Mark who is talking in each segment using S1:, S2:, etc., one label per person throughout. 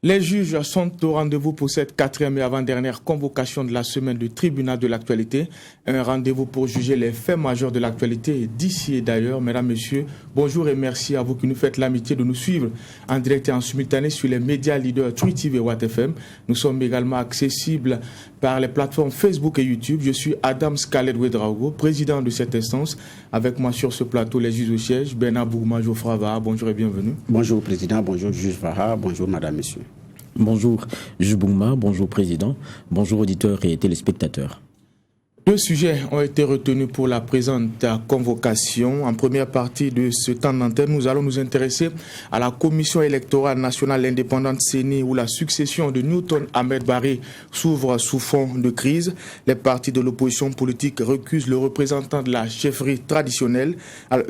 S1: Les juges sont au rendez-vous pour cette 4e et avant-dernière convocation de la semaine du tribunal de l'actualité. Un rendez-vous pour juger les faits majeurs de l'actualité d'ici et d'ailleurs. Mesdames, Messieurs, bonjour et merci à vous qui nous faites l'amitié de nous suivre en direct et en simultané sur les médias leaders True TV et Watt FM. Nous sommes également accessibles par les plateformes Facebook et YouTube. Je suis Adam Scarlett Ouedraogo, président de cette instance. Avec moi sur ce plateau, les juges au siège, Bernard Bourma, Geoffroy Vaha. Bonjour et bienvenue.
S2: Bonjour Président, bonjour juge Vaha, bonjour Madame, Monsieur.
S3: Bonjour juge Bourma, bonjour Président, bonjour auditeurs et téléspectateurs.
S1: Deux sujets ont été retenus pour la présente convocation. En première partie de ce temps d'antenne, nous allons nous intéresser à la Commission électorale nationale indépendante CENI où la succession de Newton Ahmed Barry s'ouvre sous fond de crise. Les partis de l'opposition politique recusent le représentant de la chefferie traditionnelle,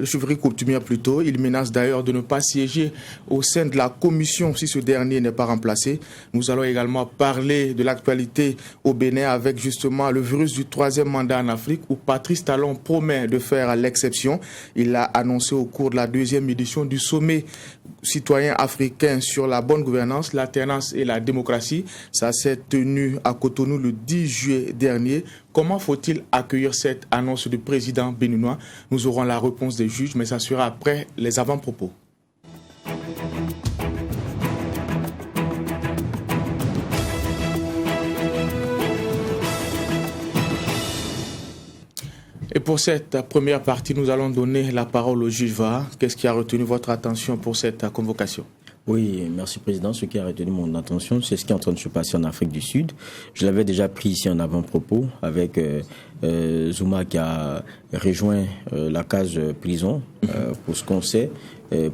S1: chefferie coutumière plutôt. Il menace d'ailleurs de ne pas siéger au sein de la commission si ce dernier n'est pas remplacé. Nous allons également parler de l'actualité au Bénin avec justement le virus du troisième mandat en Afrique où Patrice Talon promet de faire l'exception. Il l'a annoncé au cours de la 2e édition du sommet citoyen africain sur la bonne gouvernance, l'alternance et la démocratie. Ça s'est tenu à Cotonou le 10 juillet dernier. Comment faut-il accueillir cette annonce du président béninois? Nous aurons la réponse des juges, mais ça sera après les avant-propos. Et pour cette première partie, nous allons donner la parole au juge Vaha. Qu'est-ce qui a retenu votre attention pour cette convocation?
S3: Oui, merci Président. Ce qui a retenu mon attention, c'est ce qui est en train de se passer en Afrique du Sud. Je l'avais déjà pris ici en avant-propos avec Zuma qui a rejoint la case prison pour ce qu'on sait,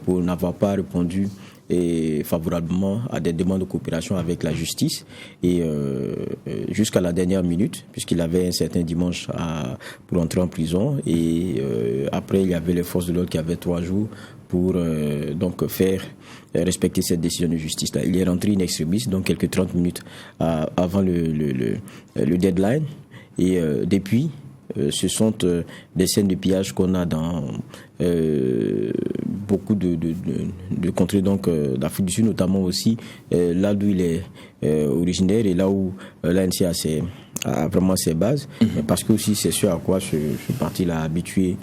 S3: pour n'avoir pas répondu favorablement à des demandes de coopération avec la justice et jusqu'à la dernière minute, puisqu'il avait un certain dimanche pour entrer en prison et après il y avait les forces de l'ordre qui avaient 3 jours pour donc faire respecter cette décision de justice là. Il est rentré in extremis, donc quelques 30 minutes avant le deadline et depuis ce sont des scènes de pillage qu'on a dans beaucoup de contrées donc d'Afrique du Sud, notamment aussi là d'où il est originaire et là où l'ANC a vraiment ses bases, parce que aussi c'est ce à quoi ce parti-là a habitué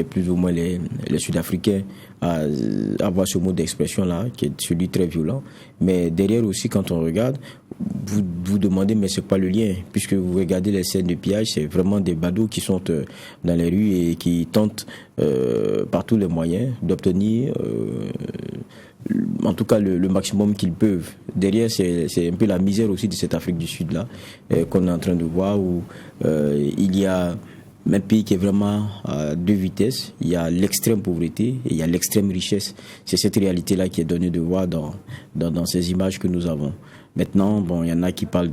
S3: plus ou moins les Sud-Africains à avoir ce mot d'expression-là, qui est celui très violent. Mais derrière aussi, quand on regarde, vous demandez, mais c'est pas le lien, puisque vous regardez les scènes de pillage, c'est vraiment des badauds qui sont dans les rues et qui tentent par tous les moyens d'obtenir en tout cas le maximum qu'ils peuvent. Derrière, c'est un peu la misère aussi de cette Afrique du Sud-là qu'on est en train de voir, où il y a un pays qui est vraiment à 2 vitesses. Il y a l'extrême pauvreté et il y a l'extrême richesse. C'est cette réalité-là qui est donnée de voir dans ces images que nous avons. Maintenant, bon, il y en a qui parlent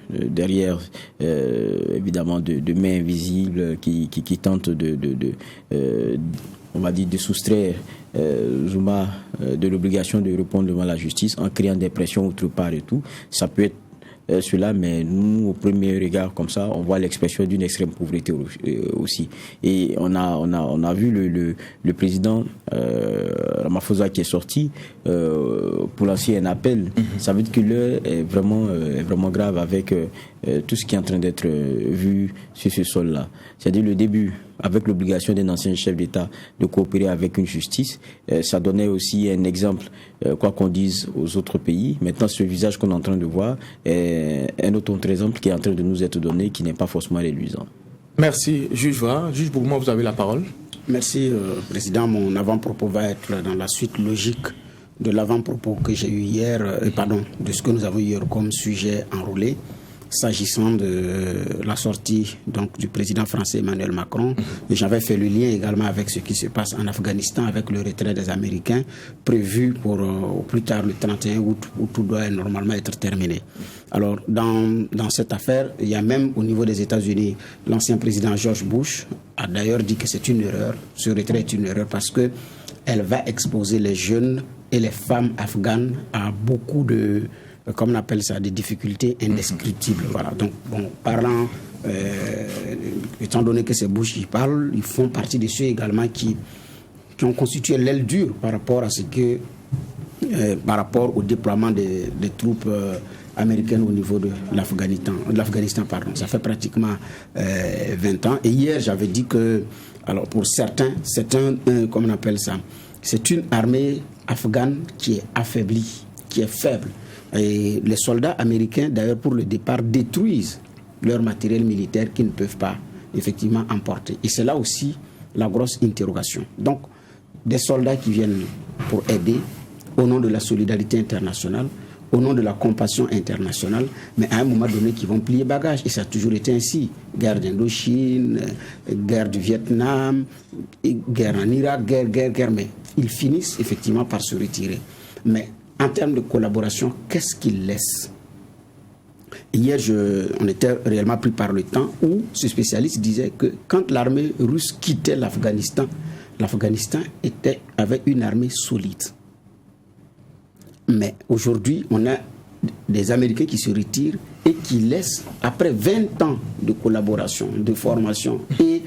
S3: derrière, évidemment, de mains invisibles qui tentent on va dire, de soustraire Zuma de l'obligation de répondre devant la justice en créant des pressions autre part et tout. Ça peut être cela, mais nous, au premier regard comme ça, on voit l'expression d'une extrême pauvreté aussi. Et on a vu le président Ramaphosa qui est sorti pour lancer un appel. Ça veut dire que l'heure est vraiment grave avec tout ce qui est en train d'être vu sur ce sol-là. C'est-à-dire le début, avec l'obligation d'un ancien chef d'État de coopérer avec une justice, ça donnait aussi un exemple, quoi qu'on dise aux autres pays. Maintenant, ce visage qu'on est en train de voir est un autre exemple qui est en train de nous être donné, qui n'est pas forcément reluisant.
S1: Merci, juge Vaha. Juge Bourma, vous avez la parole.
S2: Merci, Président. Mon avant-propos va être dans la suite logique de l'avant-propos que j'ai eu hier, de ce que nous avons eu hier comme sujet enrôlé, s'agissant de la sortie donc du président français Emmanuel Macron. Et j'avais fait le lien également avec ce qui se passe en Afghanistan avec le retrait des Américains prévu pour au plus tard le 31 août où tout doit normalement être terminé. Alors dans cette affaire, il y a même au niveau des États-Unis, l'ancien président George Bush a d'ailleurs dit que c'est une erreur. Ce retrait est une erreur parce que elle va exposer les jeunes et les femmes afghanes à beaucoup de comme on appelle ça, des difficultés indescriptibles. Voilà. Donc, bon, parlant, étant donné que c'est Bush qui parle, ils font partie de ceux également qui ont constitué l'aile dure par rapport à ce que par rapport au déploiement des troupes américaines au niveau de l'Afghanistan. Ça fait pratiquement 20 ans. Et hier, j'avais dit que, alors pour certains, comment on appelle ça, c'est une armée afghane qui est affaiblie, qui est faible. Et les soldats américains, d'ailleurs, pour le départ, détruisent leur matériel militaire qu'ils ne peuvent pas, effectivement, emporter. Et c'est là aussi la grosse interrogation. Donc, des soldats qui viennent pour aider au nom de la solidarité internationale, au nom de la compassion internationale, mais à un moment donné, qui vont plier bagages. Et ça a toujours été ainsi. Guerre d'Indochine, guerre du Vietnam, guerre en Irak, guerre, mais ils finissent effectivement par se retirer. Mais en termes de collaboration, qu'est-ce qu'ils laissent? Hier, on était réellement pris par le temps où ce spécialiste disait que quand l'armée russe quittait l'Afghanistan avait une armée solide. Mais aujourd'hui, on a des Américains qui se retirent et qui laissent, après 20 ans de collaboration, de formation et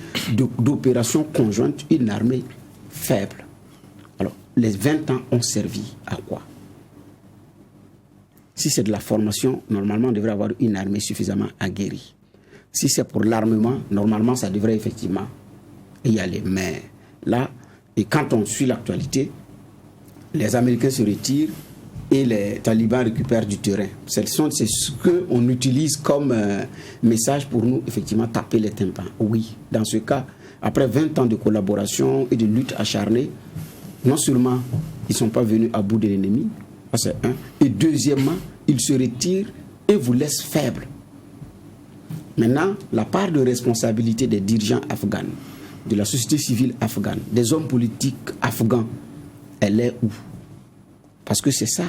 S2: d'opérations conjointes, une armée faible. Alors, les 20 ans ont servi à quoi? Si c'est de la formation, normalement, on devrait avoir une armée suffisamment aguerrie. Si c'est pour l'armement, normalement, ça devrait effectivement y aller. Mais là, et quand on suit l'actualité, les Américains se retirent et les talibans récupèrent du terrain. C'est ce qu'on utilise comme message pour nous, effectivement, taper les tympans. Oui, dans ce cas, après 20 ans de collaboration et de lutte acharnée, non seulement ils ne sont pas venus à bout de l'ennemi, c'est un, et deuxièmement, ils se retirent et vous laissent faibles. Maintenant, la part de responsabilité des dirigeants afghans, de la société civile afghane, des hommes politiques afghans, elle est où? Parce que c'est ça.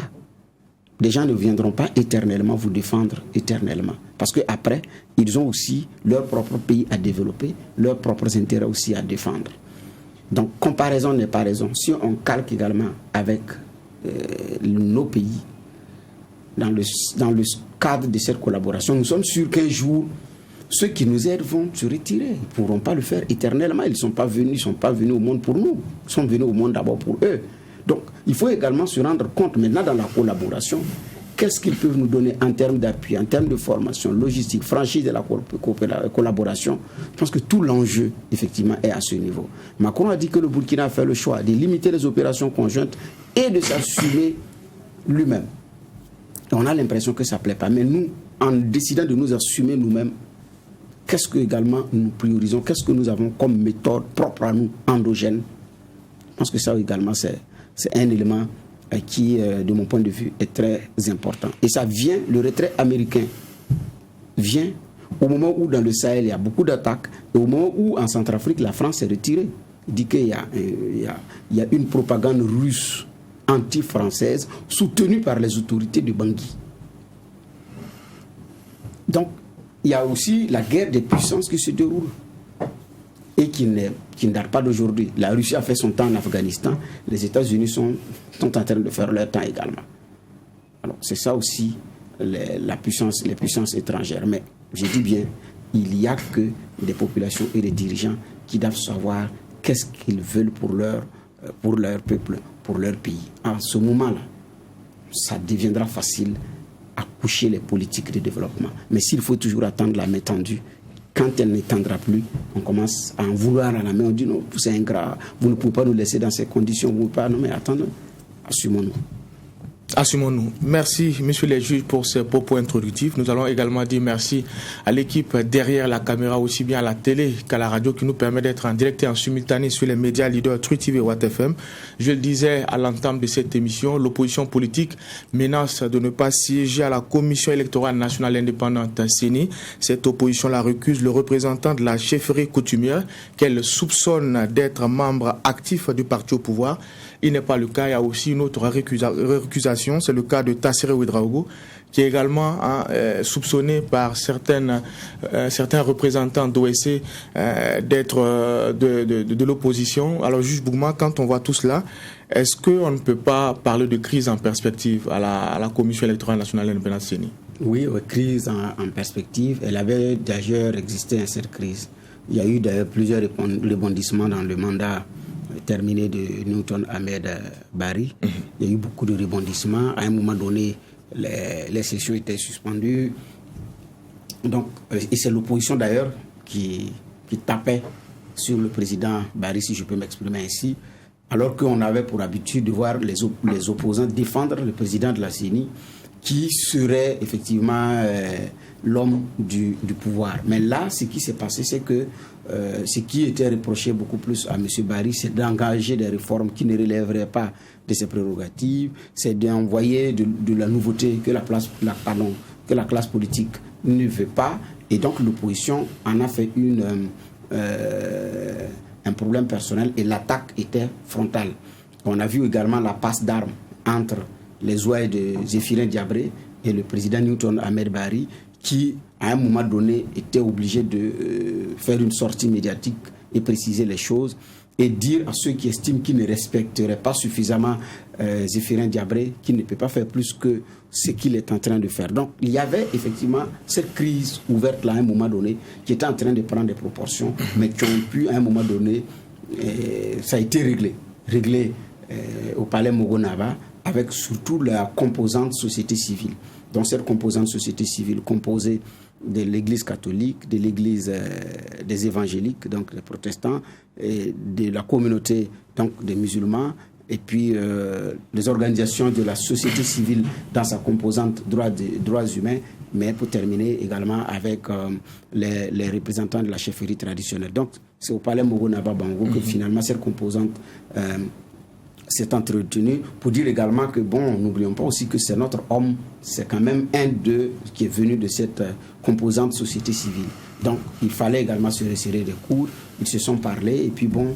S2: Les gens ne viendront pas éternellement vous défendre éternellement. Parce qu'après, ils ont aussi leur propre pays à développer, leurs propres intérêts aussi à défendre. Donc, comparaison n'est pas raison. Si on calque également avec nos pays, dans le cadre de cette collaboration, nous sommes sûrs qu'un jour, ceux qui nous aident vont se retirer. Ils ne pourront pas le faire éternellement. Ils ne sont pas venus au monde pour nous. Ils sont venus au monde d'abord pour eux. Donc, il faut également se rendre compte maintenant dans la collaboration, qu'est-ce qu'ils peuvent nous donner en termes d'appui, en termes de formation, logistique, franchise de la collaboration. Je pense que tout l'enjeu, effectivement, est à ce niveau. Macron a dit que le Burkina a fait le choix de limiter les opérations conjointes et de s'assumer lui-même. Et on a l'impression que ça ne plaît pas. Mais nous, en décidant de nous assumer nous-mêmes, qu'est-ce que également nous priorisons? Qu'est-ce que nous avons comme méthode propre à nous, endogène? Je pense que ça également, c'est un élément qui, de mon point de vue, est très important. Et ça vient, le retrait américain vient au moment où dans le Sahel, il y a beaucoup d'attaques, et au moment où en Centrafrique, la France s'est retirée. Il dit qu'il y a une propagande russe anti-française soutenue par les autorités de Bangui. Donc, il y a aussi la guerre des puissances qui se déroule et qui ne date pas d'aujourd'hui. La Russie a fait son temps en Afghanistan, les États-Unis sont en train de faire leur temps également. Alors, c'est ça aussi les puissances étrangères. Mais je dis bien, il n'y a que des populations et des dirigeants qui doivent savoir qu'est-ce qu'ils veulent pour leur peuple, pour leur pays. En ce moment-là, ça deviendra facile à coucher les politiques de développement. Mais s'il faut toujours attendre la main tendue, quand elle n'étendra plus, on commence à en vouloir à la main. On dit non, c'est ingrat, vous ne pouvez pas nous laisser dans ces conditions. Vous ne pouvez pas. Non, mais attendez, assumons-nous.
S1: Assumons-nous. Merci, messieurs les juges, pour ces propos introductifs. Nous allons également dire merci à l'équipe derrière la caméra, aussi bien à la télé qu'à la radio, qui nous permet d'être en direct et en simultané sur les médias leaders Truth TV et Watt FM. Je le disais à l'entame de cette émission, l'opposition politique menace de ne pas siéger à la Commission électorale nationale indépendante CENI. Cette opposition-là récuse le représentant de la chefferie coutumière qu'elle soupçonne d'être membre actif du parti au pouvoir. Il n'est pas le cas. Il y a aussi une autre récusation. C'est le cas de Tassiré Ouedraogo, qui est également soupçonné par certains représentants d'OSC d'être de l'opposition. Alors, juge Bougma, quand on voit tout cela, est-ce qu'on ne peut pas parler de crise en perspective à la Commission électorale nationale indépendante CENI?
S2: Oui, crise en perspective. Elle avait d'ailleurs existé, cette crise. Il y a eu d'ailleurs plusieurs rebondissements dans le mandat terminée de Newton Ahmed Bari. Il y a eu beaucoup de rebondissements. À un moment donné, les sessions étaient suspendues. Donc, et c'est l'opposition d'ailleurs qui tapait sur le président Bari, si je peux m'exprimer ainsi, alors qu'on avait pour habitude de voir les opposants défendre le président de la CENI, qui serait effectivement l'homme du pouvoir. Mais là, ce qui s'est passé, c'est que ce qui était reproché beaucoup plus à M. Bari, c'est d'engager des réformes qui ne relèveraient pas de ses prérogatives, c'est d'envoyer de la nouveauté que la classe politique ne veut pas. Et donc l'opposition en a fait un problème personnel et l'attaque était frontale. On a vu également la passe d'armes entre les ouailles de Zéphirin Diabré et le président Newton Ahmed Bari, qui à un moment donné était obligé de faire une sortie médiatique et préciser les choses et dire à ceux qui estiment qu'ils ne respecteraient pas suffisamment Zéphirin Diabré qu'il ne peut pas faire plus que ce qu'il est en train de faire. Donc il y avait effectivement cette crise ouverte là à un moment donné qui était en train de prendre des proportions, mais qui ont pu à un moment donné, ça a été réglé au palais Mogonaba, avec surtout la composante société civile. Donc cette composante société civile composée de l'église catholique, de l'église des évangéliques, donc des protestants, et de la communauté donc des musulmans, et puis les organisations de la société civile dans sa composante droits humains, mais pour terminer également avec les représentants de la chefferie traditionnelle. Donc c'est au palais Mogonaba Bango que finalement cette composante s'est entretenue, pour dire également que, bon, n'oublions pas aussi que c'est notre homme, c'est quand même un d'eux qui est venu de cette composante société civile. Donc il fallait également se resserrer les coudes, ils se sont parlé et puis bon,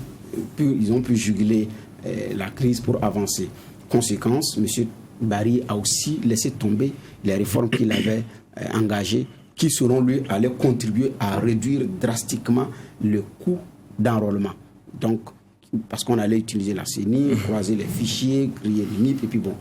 S2: ils ont pu juguler la crise pour avancer. Conséquence, M. Bari a aussi laissé tomber les réformes qu'il avait engagées, qui selon lui allaient contribuer à réduire drastiquement le coût d'enrôlement. Donc parce qu'on allait utiliser la CENI, croiser les fichiers, créer les NIP, et puis bon,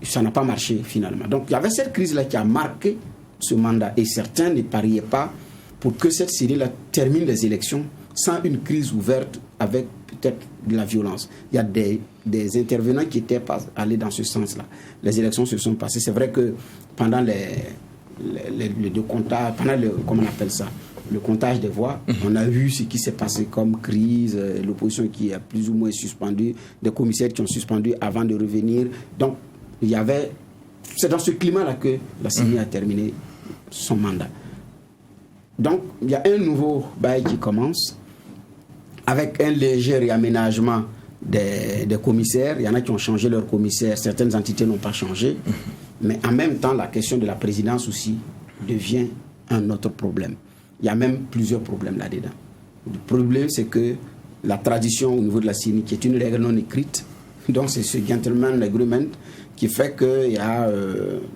S2: ça n'a pas marché finalement. Donc il y avait cette crise-là qui a marqué ce mandat, et certains ne pariaient pas pour que cette CENI-là termine les élections sans une crise ouverte avec peut-être de la violence. Il y a des intervenants qui étaient pas allés dans ce sens-là. Les élections se sont passées. C'est vrai que pendant le décomptage, comment on appelle ça, le comptage des voix, on a vu ce qui s'est passé comme crise, l'opposition qui a plus ou moins suspendu, des commissaires qui ont suspendu avant de revenir. Donc, c'est dans ce climat-là que la CENI a terminé son mandat. Donc, il y a un nouveau bail qui commence, avec un léger réaménagement des commissaires. Il y en a qui ont changé leurs commissaires, certaines entités n'ont pas changé. Mais en même temps, la question de la présidence aussi devient un autre problème. Il y a même plusieurs problèmes là-dedans. Le problème, c'est que la tradition au niveau de la CENI, qui est une règle non écrite, donc c'est ce gentleman agreement qui fait que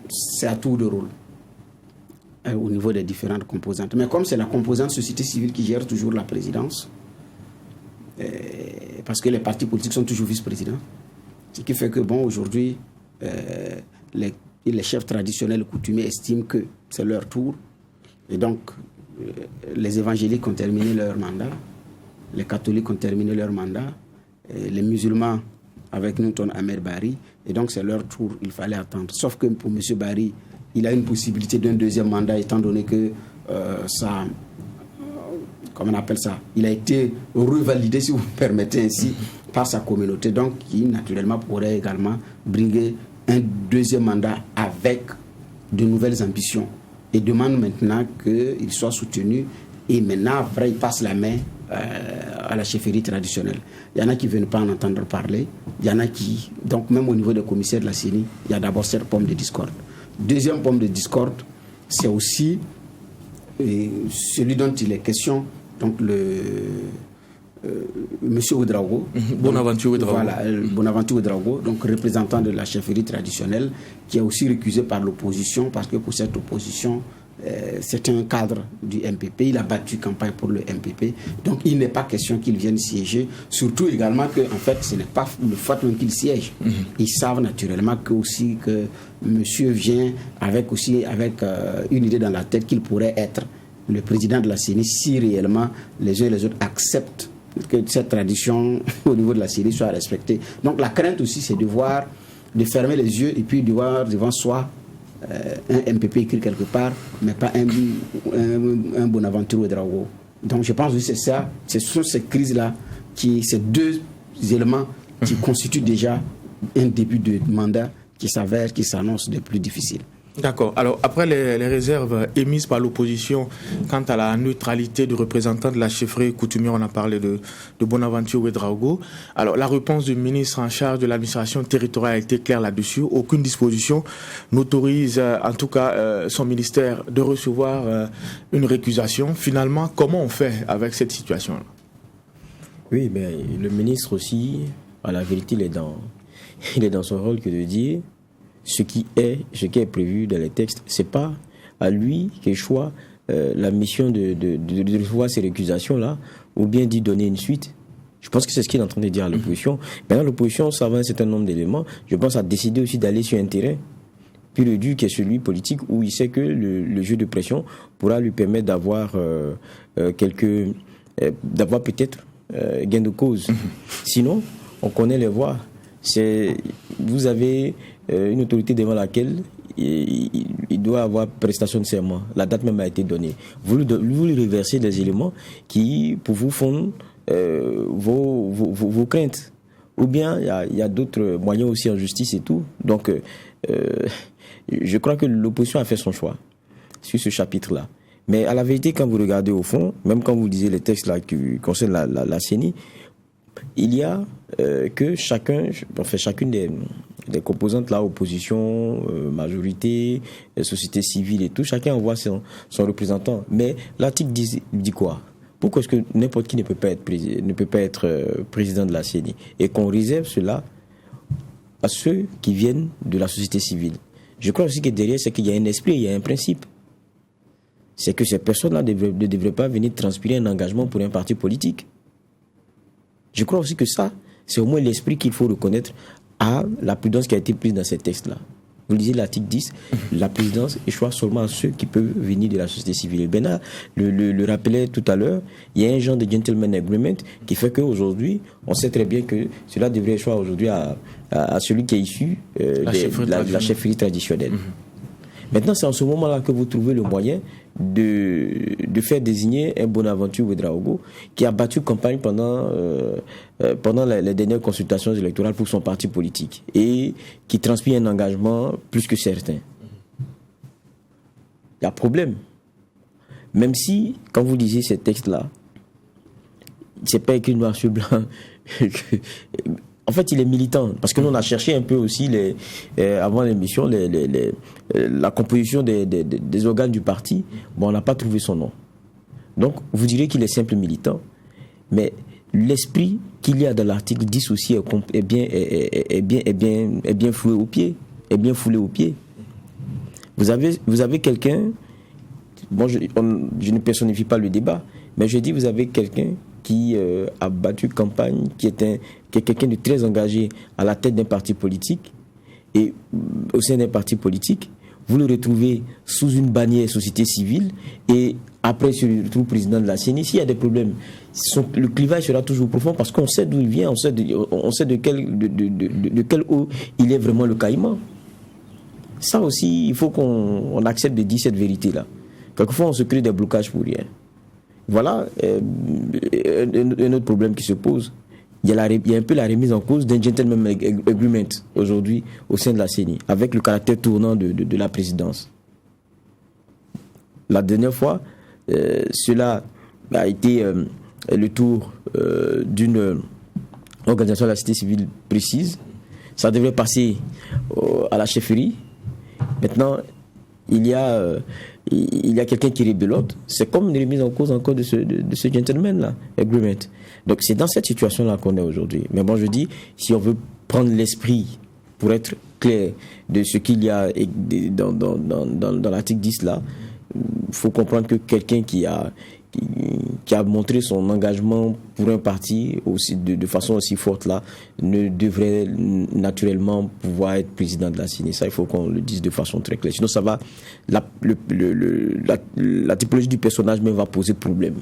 S2: c'est à tour de rôle au niveau des différentes composantes. Mais comme c'est la composante société civile qui gère toujours la présidence, parce que les partis politiques sont toujours vice-présidents, ce qui fait que, bon, aujourd'hui, les chefs traditionnels coutumiers estiment que c'est leur tour, et donc les évangéliques ont terminé leur mandat, les catholiques ont terminé leur mandat, les musulmans avec Newton Ahmed Bari, et donc c'est leur tour, il fallait attendre. Sauf que pour M. Bari, il a une possibilité d'un deuxième mandat, étant donné que ça, comment on appelle ça, il a été revalidé, si vous me permettez ainsi, par sa communauté, donc qui naturellement pourrait également briguer un deuxième mandat avec de nouvelles ambitions, et demande maintenant qu'il soit soutenu, et maintenant après il passe la main à la chefferie traditionnelle. Il y en a qui ne veulent pas en entendre parler, il y en a qui, donc même au niveau des commissaires de la CENI, il y a d'abord cette pomme de discorde. Deuxième pomme de discorde, c'est aussi celui dont il est question, donc Monsieur Ouedraogo,
S1: Bonaventure Ouedraogo.
S2: Voilà, Bonaventure Ouedraogo, donc représentant de la chefferie traditionnelle, qui est aussi récusé par l'opposition, parce que pour cette opposition, c'est un cadre du MPP, il a battu campagne pour le MPP, donc il n'est pas question qu'il vienne siéger, surtout également que, en fait, ce n'est pas le fait même qu'il siège. Ils savent naturellement que aussi que monsieur vient avec une idée dans la tête qu'il pourrait être le président de la CENI si réellement les uns et les autres acceptent que cette tradition au niveau de la CENI soit respectée. Donc la crainte aussi, c'est de fermer les yeux et puis de voir devant soi un MPP écrit quelque part, mais pas un Bonaventure Ouedraogo. Donc je pense que c'est ça, ce sont ces crises-là, ces deux éléments qui constituent déjà un début de mandat qui s'annonce de plus difficile.
S1: D'accord. Alors, après les réserves émises par l'opposition quant à la neutralité du représentant de la chefferie coutumière, on a parlé de Bonaventure Ouedraogo. Alors, la réponse du ministre en charge de l'administration territoriale a été claire là-dessus. Aucune disposition n'autorise, en tout cas, son ministère de recevoir une récusation. Finalement, comment on fait avec cette situation-là?
S3: Oui, mais le ministre aussi, à la vérité, il est dans son rôle que de dire ce qui est prévu dans les textes. C'est pas à lui qu'il choisit la mission de recevoir ces récusations-là, ou bien d'y donner une suite. Je pense que c'est ce qu'il est en train de dire à l'opposition. Maintenant, l'opposition, ça va un certain nombre d'éléments. Je pense à décider aussi d'aller sur un terrain plus le dur qui est celui politique, où il sait que le jeu de pression pourra lui permettre d'avoir d'avoir peut-être gain de cause. Sinon, on connaît les voies. Vous avez une autorité devant laquelle il doit avoir prestation de serment. La date même a été donnée. Vous lui reversez des éléments qui, pour vous, font vos craintes. Ou bien, il y a d'autres moyens aussi en justice et tout. Donc, je crois que l'opposition a fait son choix sur ce chapitre-là. Mais à la vérité, quand vous regardez au fond, même quand vous lisez les textes là qui concernent la CENI, il y a que chacune des composantes là, opposition, majorité, société civile et tout, chacun envoie son représentant. Mais l'article dit quoi? Pourquoi est-ce que n'importe qui ne peut pas être président de la CENI? Et qu'on réserve cela à ceux qui viennent de la société civile. Je crois aussi que derrière, c'est qu'il y a un esprit, il y a un principe. C'est que ces personnes-là ne devraient pas venir transpirer un engagement pour un parti politique. Je crois aussi que ça, c'est au moins l'esprit qu'il faut reconnaître à la prudence qui a été prise dans ces textes-là. Vous lisez l'article 10, la présidence échoit seulement à ceux qui peuvent venir de la société civile. Et Bernard le rappelait tout à l'heure, il y a un genre de gentleman agreement qui fait qu'aujourd'hui, on sait très bien que cela devrait échouer aujourd'hui à celui qui est issu de la chefferie traditionnelle. Maintenant, c'est en ce moment-là que vous trouvez le moyen de faire désigner un Bonaventure Ouedraogo qui a battu campagne pendant les dernières consultations électorales pour son parti politique et qui transpire un engagement plus que certain. Il y a problème. Même si, quand vous lisez ces textes-là, c'est pas écrit noir sur blanc. En fait, il est militant, parce que nous, on a cherché un peu aussi, avant l'émission, la composition des organes du parti. Bon, on n'a pas trouvé son nom. Donc, vous direz qu'il est simple militant, mais l'esprit qu'il y a dans l'article 10 aussi est bien foulé au pied. Vous avez quelqu'un, bon, je ne personnifie pas le débat, mais je dis, vous avez quelqu'un qui a battu campagne, qui est quelqu'un de très engagé à la tête d'un parti politique, et au sein d'un parti politique, vous le retrouvez sous une bannière société civile, et après se retrouve président de la CENI. S'il y a des problèmes, le clivage sera toujours profond, parce qu'on sait d'où il vient, on sait de quel eau il est vraiment le caïman. Ça aussi, il faut qu'on accepte de dire cette vérité-là. Quelquefois, on se crée des blocages pour rien. Voilà un autre problème qui se pose. Il y a un peu la remise en cause d'un gentleman agreement aujourd'hui au sein de la CENI, avec le caractère tournant de la présidence. La dernière fois, cela a été le tour d'une organisation de la société civile précise. Ça devrait passer à la chefferie. Maintenant, il y a quelqu'un qui rebelote. C'est comme une remise en cause encore de ce gentleman-là, agreement. Donc c'est dans cette situation-là qu'on est aujourd'hui. Mais bon, je dis, si on veut prendre l'esprit pour être clair de ce qu'il y a dans l'article 10 là, il faut comprendre que quelqu'un qui a montré son engagement pour un parti aussi de façon aussi forte là, ne devrait naturellement pouvoir être président de la CENI. Ça, il faut qu'on le dise de façon très claire. Sinon, ça va, la typologie du personnage même va poser problème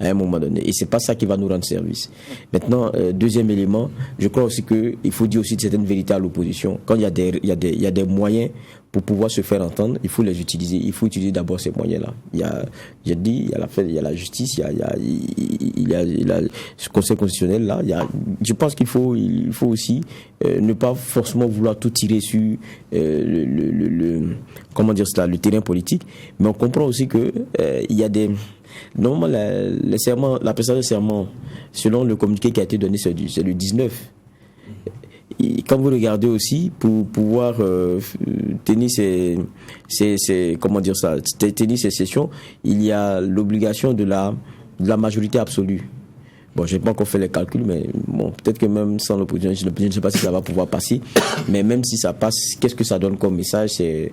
S3: à un moment donné. Et c'est pas ça qui va nous rendre service. Maintenant, deuxième élément, je crois aussi qu'il faut dire aussi certaines vérités à l'opposition. Quand il y a des moyens pour pouvoir se faire entendre, il faut les utiliser. Il faut utiliser d'abord ces moyens-là. Il y a la justice, il y a ce Conseil constitutionnel là. Je pense qu'il faut aussi ne pas forcément vouloir tout tirer sur le terrain politique, mais on comprend aussi que il y a des normalement la prestation de serment, selon le communiqué qui a été donné, c'est le 19. Et quand vous regardez aussi, pour pouvoir tenir ces sessions, il y a l'obligation de la majorité absolue. Bon, je n'ai pas encore fait les calculs, mais bon, peut-être que même sans l'opposition, je ne sais pas si ça va pouvoir passer. Mais même si ça passe, qu'est-ce que ça donne comme message? C'est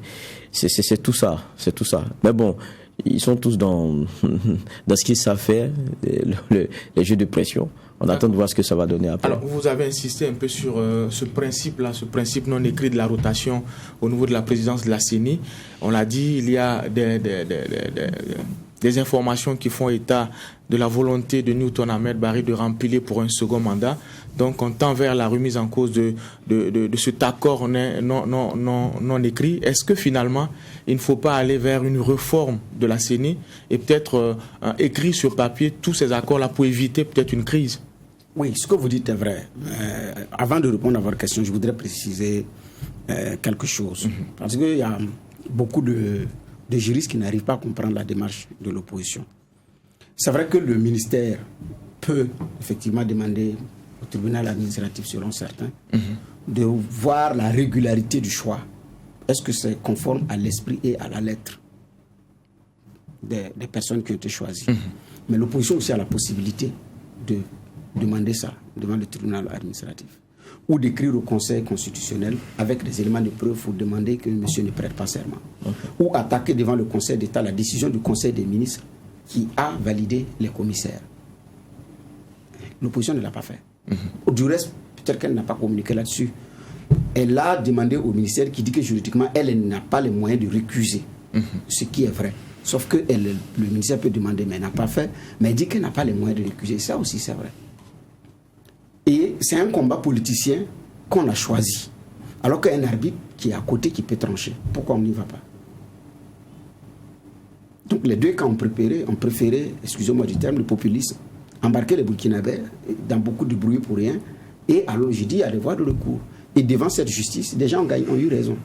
S3: tout ça. C'est tout ça. Mais bon, ils sont tous dans ce qu'ils savent faire, les jeux de pression. On attend de voir ce que ça va donner après.
S1: Alors, vous avez insisté un peu sur ce principe-là, ce principe non écrit de la rotation au niveau de la présidence de la CENI. On l'a dit, il y a des informations qui font état de la volonté de Newton Ahmed Barry de remplir pour un second mandat. Donc, on tend vers la remise en cause de cet accord non écrit. Est-ce que finalement, il ne faut pas aller vers une réforme de la CENI et peut-être écrire sur papier tous ces accords-là pour éviter peut-être une crise?
S2: Oui, ce que vous dites est vrai. Avant de répondre à votre question, je voudrais préciser quelque chose. Parce qu'il y a beaucoup de juristes qui n'arrivent pas à comprendre la démarche de l'opposition. C'est vrai que le ministère peut effectivement demander au tribunal administratif, selon certains, de voir la régularité du choix. Est-ce que c'est conforme à l'esprit et à la lettre des personnes qui ont été choisies? Mais l'opposition aussi a la possibilité de demander ça devant le tribunal administratif, ou d'écrire au Conseil constitutionnel avec des éléments de preuve pour demander que monsieur ne prête pas serment, ou attaquer devant le Conseil d'État la décision du Conseil des ministres qui a validé les commissaires. L'opposition ne l'a pas fait. Du reste, peut-être qu'elle n'a pas communiqué là-dessus. Elle a demandé au ministère qui dit que juridiquement, elle n'a pas les moyens de récuser, ce qui est vrai. Sauf que le ministère peut demander, mais elle n'a pas fait, mais elle dit qu'elle n'a pas les moyens de récuser. Ça aussi, c'est vrai. Et c'est un combat politicien qu'on a choisi. Alors qu'il y a un arbitre qui est à côté qui peut trancher. Pourquoi on n'y va pas? Donc les deux camps ont préféré, excusez-moi du terme, le populisme, embarquer les Burkinabés dans beaucoup de bruit pour rien. Et alors je dis, allez voir le recours. Et devant cette justice, des gens ont eu raison.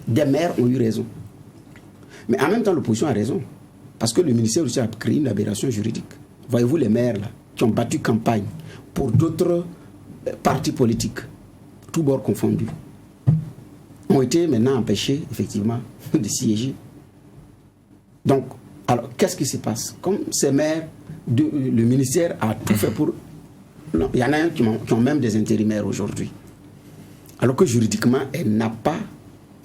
S2: Des maires ont eu raison. Mais en même temps, l'opposition a raison. Parce que le ministère aussi a créé une aberration juridique. Voyez-vous les maires là, qui ont battu campagne pour d'autres partis politiques, tous bords confondus, ont été maintenant empêchés, effectivement, de siéger. Donc, alors, qu'est-ce qui se passe? Comme ces maires, le ministère a tout fait pour... Non, il y en a qui ont même des intérimaires aujourd'hui. Alors que juridiquement, elle n'a pas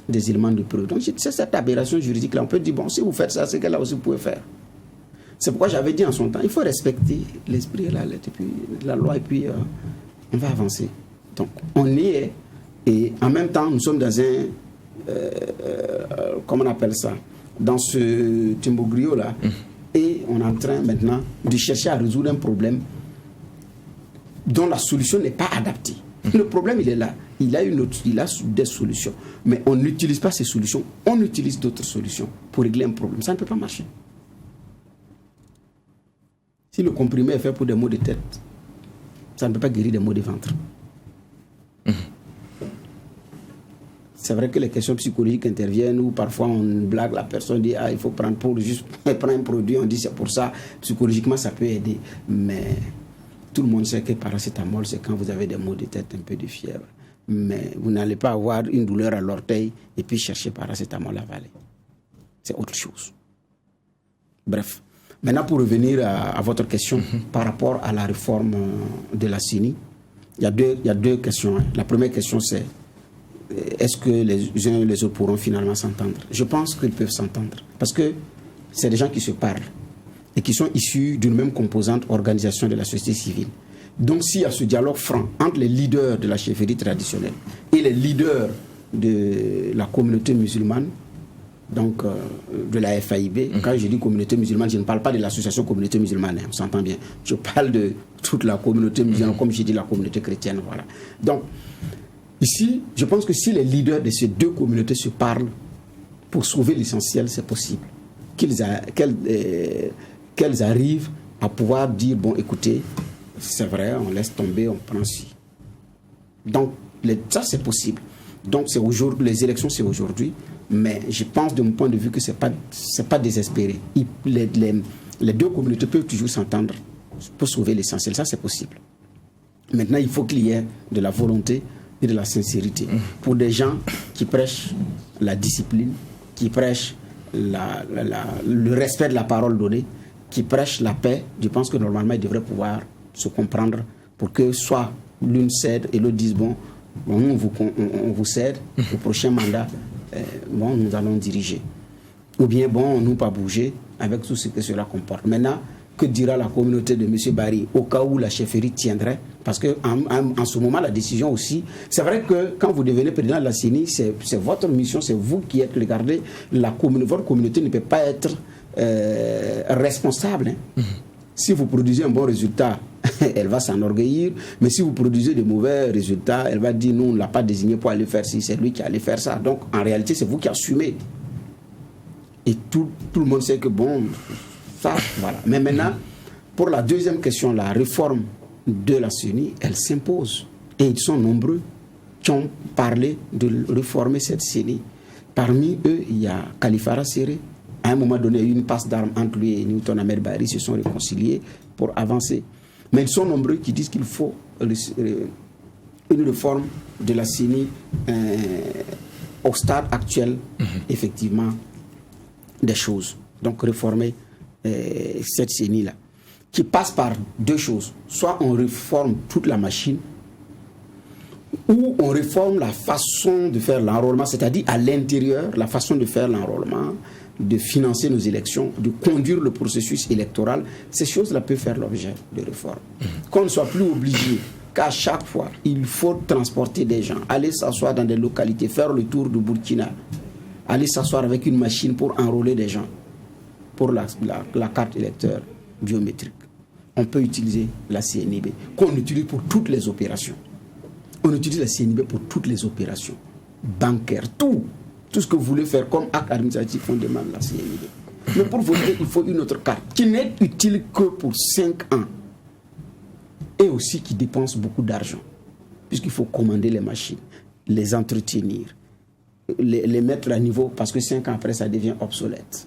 S2: des éléments de preuve. Donc, c'est cette aberration juridique-là. On peut dire, bon, si vous faites ça, c'est qu'elle-là aussi vous pouvez faire. C'est pourquoi j'avais dit en son temps, il faut respecter l'esprit et la lettre, et puis la loi, et puis on va avancer. Donc, on y est, et en même temps, nous sommes dans un... comment on appelle ça? Dans ce timbogrio-là, et on est en train maintenant de chercher à résoudre un problème dont la solution n'est pas adaptée. Le problème, il est là. Il a des solutions. Mais on n'utilise pas ces solutions. On utilise d'autres solutions pour régler un problème. Ça ne peut pas marcher. Si le comprimé est fait pour des maux de tête, ça ne peut pas guérir des maux de ventre. C'est vrai que les questions psychologiques interviennent, ou parfois on blague, la personne dit il faut prendre pour juste prendre un produit, on dit c'est pour ça, psychologiquement ça peut aider. Mais tout le monde sait que paracétamol, c'est quand vous avez des maux de tête, un peu de fièvre. Mais vous n'allez pas avoir une douleur à l'orteil et puis chercher paracétamol à avaler. C'est autre chose. Bref. Maintenant, pour revenir à votre question par rapport à la réforme de la CENI, il y a deux questions. La première question, c'est est-ce que les uns et les autres pourront finalement s'entendre? Je pense qu'ils peuvent s'entendre. Parce que c'est des gens qui se parlent et qui sont issus d'une même composante organisation de la société civile. Donc, s'il y a ce dialogue franc entre les leaders de la chefferie traditionnelle et les leaders de la communauté musulmane, donc de la FAIB. Quand je dis communauté musulmane, je ne parle pas de l'association communauté musulmane, on s'entend bien. Je parle de toute la communauté musulmane, comme j'ai dit, la communauté chrétienne. Voilà. Donc, ici, je pense que si les leaders de ces deux communautés se parlent pour sauver l'essentiel, c'est possible. Qu'elles arrivent à pouvoir dire, bon, écoutez, c'est vrai, on laisse tomber, on prend ci. Donc, ça, c'est possible. Donc, c'est aujourd'hui, les élections, c'est aujourd'hui. Mais je pense, de mon point de vue, que ce n'est pas désespéré. Les deux communautés peuvent toujours s'entendre pour sauver l'essentiel. Ça, c'est possible. Maintenant, il faut qu'il y ait de la volonté et de la sincérité. Pour des gens qui prêchent la discipline, qui prêchent le respect de la parole donnée, qui prêchent la paix, je pense que normalement, ils devraient pouvoir se comprendre pour que soit l'une cède et l'autre dise, bon, nous, on vous cède, au prochain mandat, bon, nous allons diriger. Ou bien, bon, nous pas bouger avec tout ce que cela comporte. Maintenant, que dira la communauté de M. Barry au cas où la chefferie tiendrait? Parce qu'en ce moment, la décision aussi, c'est vrai que quand vous devenez président de la CENI, c'est votre mission, c'est vous qui êtes regardé. Votre communauté ne peut pas être responsable. Si vous produisez un bon résultat, elle va s'enorgueillir. Mais si vous produisez de mauvais résultats, elle va dire, nous, on ne l'a pas désigné pour aller faire ci, c'est lui qui allait faire ça. Donc, en réalité, c'est vous qui assumez. Et tout le monde sait que, bon, ça, voilà. Mais maintenant, pour la deuxième question, la réforme de la CENI, elle s'impose. Et ils sont nombreux qui ont parlé de réformer cette CENI. Parmi eux, il y a Khalifa Séré. À un moment donné, il y a eu une passe d'armes entre lui et Newton Ahmed Barry, se sont réconciliés pour avancer. Mais ils sont nombreux qui disent qu'il faut une réforme de la CENI au stade actuel, effectivement, des choses. Donc réformer cette CENI-là, qui passe par deux choses. Soit on réforme toute la machine, ou on réforme la façon de faire l'enrôlement, c'est-à-dire à l'intérieur, la façon de faire l'enrôlement, de financer nos élections, de conduire le processus électoral. Ces choses-là peuvent faire l'objet de réformes. Qu'on ne soit plus obligé qu'à chaque fois, il faut transporter des gens, aller s'asseoir dans des localités, faire le tour du Burkina, aller s'asseoir avec une machine pour enrôler des gens pour la carte électeur biométrique. On peut utiliser la CNIB, qu'on utilise pour toutes les opérations. On utilise la CNIB pour toutes les opérations bancaires, tout ce que vous voulez faire comme acte administratif, on demande la CNIB. Mais pour voter, il faut une autre carte qui n'est utile que pour 5 ans et aussi qui dépense beaucoup d'argent, puisqu'il faut commander les machines, les entretenir, les mettre à niveau, parce que 5 ans après, ça devient obsolète.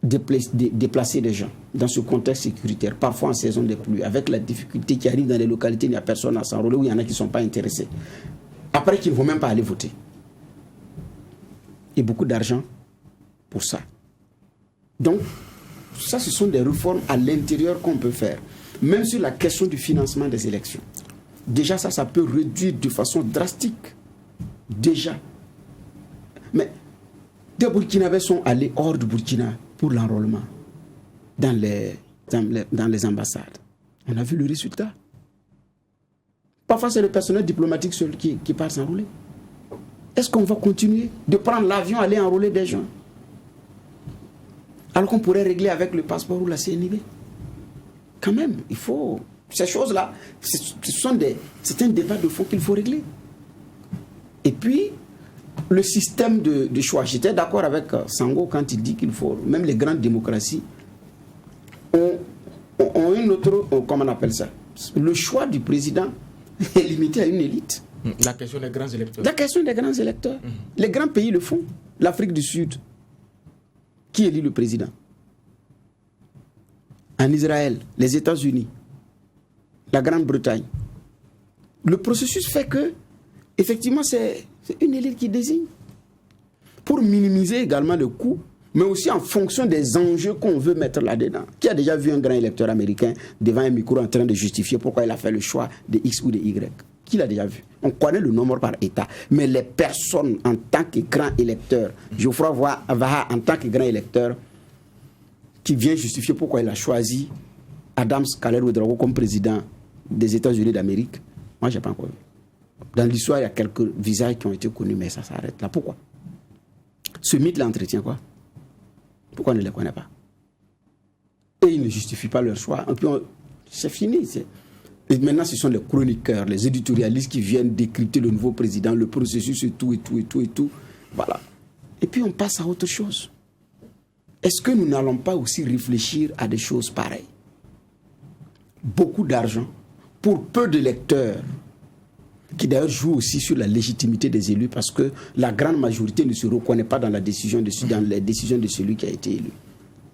S2: Déplacer des gens dans ce contexte sécuritaire, parfois en saison de pluie, avec la difficulté qui arrive dans les localités, il n'y a personne à s'enrôler, où il y en a qui ne sont pas intéressés. Après, qui ne vont même pas aller voter. Et beaucoup d'argent pour ça. Donc, ça, ce sont des réformes à l'intérieur qu'on peut faire. Même sur la question du financement des élections. Déjà, ça peut réduire de façon drastique. Déjà. Mais des Burkinabés sont allés hors du Burkina pour l'enrôlement dans les ambassades. On a vu le résultat. Parfois, c'est le personnel diplomatique seul qui part s'enrôler. Est-ce qu'on va continuer de prendre l'avion, aller enrôler des gens, alors qu'on pourrait régler avec le passeport ou la CNIB? Quand même, il faut... Ces choses-là, c'est un débat de fond qu'il faut régler. Et puis, le système de choix. J'étais d'accord avec Sango quand il dit qu'il faut... Même les grandes démocraties ont une autre... Comment on appelle ça? Le choix du président est limité à une élite.
S1: La question des grands électeurs.
S2: La question des grands électeurs. Les grands pays le font. L'Afrique du Sud, qui élit le président? En Israël, les États-Unis, la Grande-Bretagne. Le processus fait que, effectivement, c'est une élite qui désigne. Pour minimiser également le coût, mais aussi en fonction des enjeux qu'on veut mettre là-dedans. Qui a déjà vu un grand électeur américain devant un micro en train de justifier pourquoi il a fait le choix de X ou de Y? Qui l'a déjà vu? On connaît le nombre par État, mais les personnes en tant que grand électeur, Geoffroy Vaha en tant que grand électeur, qui vient justifier pourquoi il a choisi Adams Kalel Ouedraogo comme président des États-Unis d'Amérique, moi, je n'ai pas encore vu. Dans l'histoire, il y a quelques visages qui ont été connus, mais ça s'arrête là. Pourquoi? Ce mythe-là entretient quoi? Pourquoi on ne les connaît pas? Et ils ne justifient pas leur choix. Et puis c'est fini. Et maintenant, ce sont les chroniqueurs, les éditorialistes qui viennent décrypter le nouveau président, le processus et tout, et tout, et tout, et tout. Voilà. Et puis on passe à autre chose. Est-ce que nous n'allons pas aussi réfléchir à des choses pareilles? Beaucoup d'argent pour peu d'électeurs, qui d'ailleurs jouent aussi sur la légitimité des élus, parce que la grande majorité ne se reconnaît pas dans les décisions de celui qui a été élu.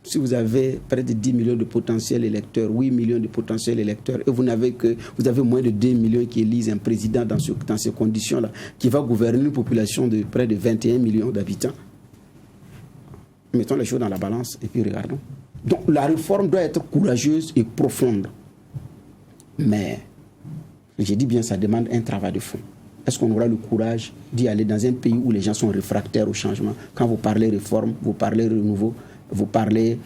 S2: Si vous avez près de 10 millions de potentiels électeurs, 8 millions de potentiels électeurs, et vous avez moins de 2 millions qui élisent un président dans ces conditions-là, qui va gouverner une population de près de 21 millions d'habitants, mettons les choses dans la balance et puis regardons. Donc la réforme doit être courageuse et profonde. Mais, j'ai dit bien, ça demande un travail de fond. Est-ce qu'on aura le courage d'y aller dans un pays où les gens sont réfractaires au changement? Quand vous parlez réforme, vous parlez renouveau, vous parlez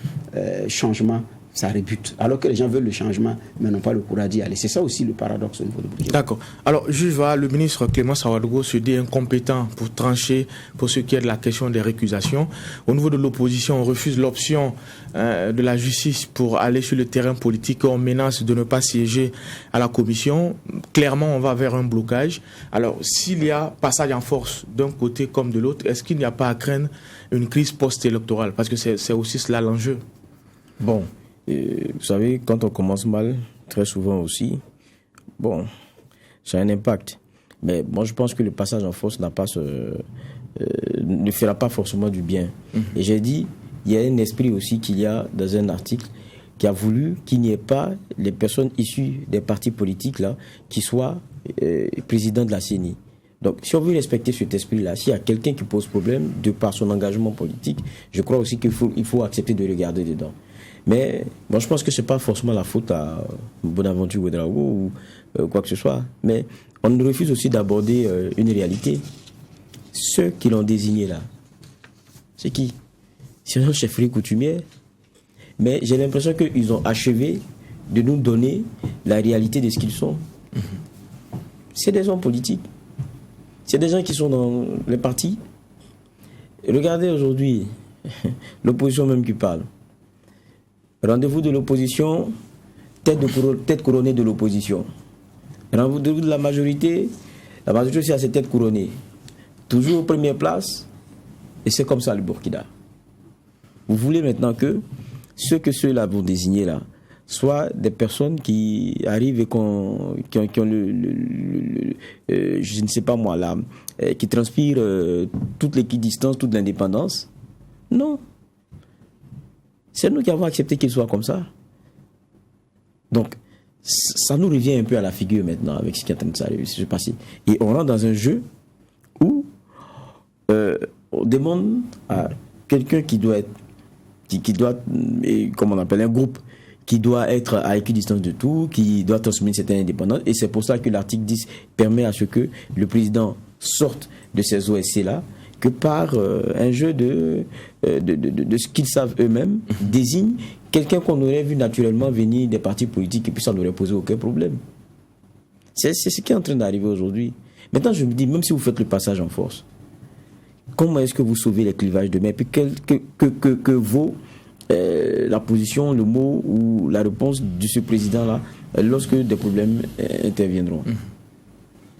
S2: changement, ça rebute. Alors que les gens veulent le changement, mais n'ont pas le courage d'y aller. C'est ça aussi le paradoxe au niveau de Burkina.
S1: D'accord. Alors, juge, le ministre Clémence Ouedraogo se dit incompétent pour trancher pour ce qui est de la question des récusations. Au niveau de l'opposition, on refuse l'option de la justice pour aller sur le terrain politique. On menace de ne pas siéger à la commission. Clairement, on va vers un blocage. Alors, s'il y a passage en force d'un côté comme de l'autre, est-ce qu'il n'y a pas à craindre une crise post-électorale? Parce que c'est aussi cela l'enjeu.
S3: Bon. Vous savez, quand on commence mal, très souvent aussi, bon, ça a un impact. Mais moi, je pense que le passage en force ne fera pas forcément du bien. Et j'ai dit, il y a un esprit aussi qu'il y a dans un article qui a voulu qu'il n'y ait pas les personnes issues des partis politiques là qui soient présidents de la CENI. Donc, si on veut respecter cet esprit-là, s'il y a quelqu'un qui pose problème de par son engagement politique, je crois aussi qu'il faut accepter de regarder dedans. Mais moi, je pense que ce n'est pas forcément la faute à Bonaventure Ouedraogo ou quoi que ce soit. Mais on refuse aussi d'aborder une réalité. Ceux qui l'ont désigné là, c'est qui? C'est un chefferie coutumier. Mais j'ai l'impression qu'ils ont achevé de nous donner la réalité de ce qu'ils sont. C'est des hommes politiques. C'est des gens qui sont dans les partis. Regardez aujourd'hui, l'opposition même qui parle. Rendez-vous de l'opposition, tête couronnée de l'opposition. Rendez-vous de la majorité aussi a ses têtes couronnées. Toujours aux premières places, et c'est comme ça le Burkina. Vous voulez maintenant que ceux-là vont désigner là, soient des personnes qui arrivent et qui ont je ne sais pas moi là, qui transpirent toute l'équidistance, toute l'indépendance. Non. C'est nous qui avons accepté qu'il soit comme ça. Donc, ça nous revient un peu à la figure maintenant avec ce qui est en train de se passer. Et on rentre dans un jeu où on demande à quelqu'un qui doit être, comme on appelle un groupe, qui doit être à équidistance de tout, qui doit transmettre une certaine indépendance. Et c'est pour ça que l'article 10 permet à ce que le président sorte de ces OSC-là, que par un jeu de ce qu'ils savent eux-mêmes, désigne quelqu'un qu'on aurait vu naturellement venir des partis politiques et puis ça n'aurait posé aucun problème. C'est ce qui est en train d'arriver aujourd'hui. Maintenant, je me dis, même si vous faites le passage en force, comment est-ce que vous sauvez les clivages demain? Et puis que vaut la position, le mot ou la réponse de ce président-là lorsque des problèmes interviendront?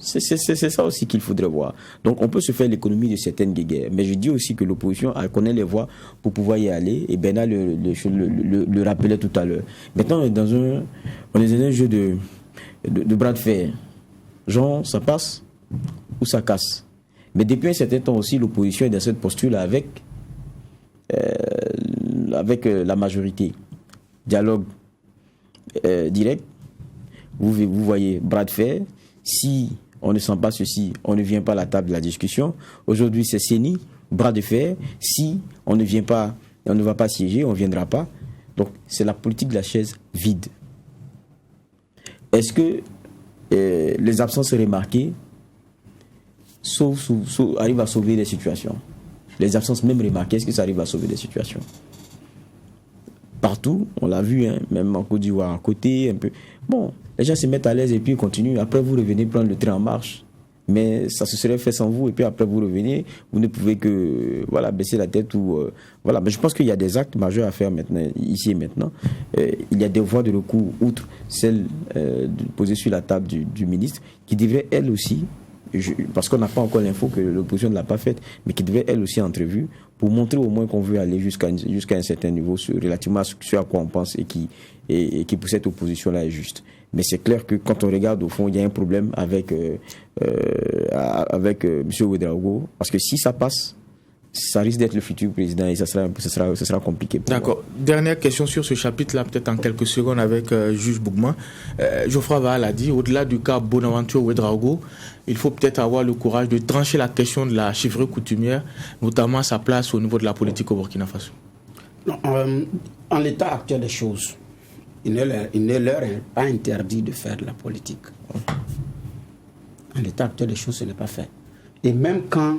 S3: C'est ça aussi qu'il faudrait voir. Donc on peut se faire l'économie de certaines guerres. Mais je dis aussi que l'opposition connaît les voies pour pouvoir y aller. Et Bernard le rappelait tout à l'heure. Maintenant, on est dans un jeu de bras de fer. Genre, ça passe ou ça casse. Mais depuis un certain temps aussi, l'opposition est dans cette posture-là avec la majorité. Dialogue direct. Vous voyez, bras de fer. Si on ne sent pas ceci, on ne vient pas à la table de la discussion. Aujourd'hui, c'est CENI, bras de fer. Si on ne vient pas, on ne va pas siéger, on ne viendra pas. Donc, c'est la politique de la chaise vide. Est-ce que les absences remarquées arrivent à sauver les situations? Les absences même remarquées, est-ce que ça arrive à sauver les situations? Partout, on l'a vu, hein, même en Côte d'Ivoire, à côté, un peu. Bon, les gens se mettent à l'aise et puis ils continuent. Après, vous revenez prendre le train en marche. mais ça se serait fait sans vous, et puis après vous revenez, vous ne pouvez que baisser la tête ou Mais je pense qu'il y a des actes majeurs à faire maintenant, ici et maintenant. Il y a des voies de recours, outre celle posée sur la table du ministre, qui devrait elle aussi, parce qu'on n'a pas encore l'info que l'opposition ne l'a pas faite, mais qui devrait elle aussi entrevue pour montrer au moins qu'on veut aller jusqu'à un certain niveau relativement à ce à quoi on pense et qui pour cette opposition-là est juste. Mais c'est clair que quand on regarde au fond, il y a un problème avec M. Ouédraogo, parce que si ça passe, ça risque d'être le futur président et ça sera compliqué.
S1: D'accord. Dernière question sur ce chapitre-là, peut-être en quelques secondes avec Juge Bougma. Geoffroy Vaal a dit, au-delà du cas Bonaventure Ouédraogo, il faut peut-être avoir le courage de trancher la question de la chefferie coutumière, notamment sa place au niveau de la politique au Burkina Faso.
S2: Non, en l'état actuel des choses, il ne leur est pas interdit de faire de la politique. En l'état actuel des choses, ce n'est pas fait. Et même quand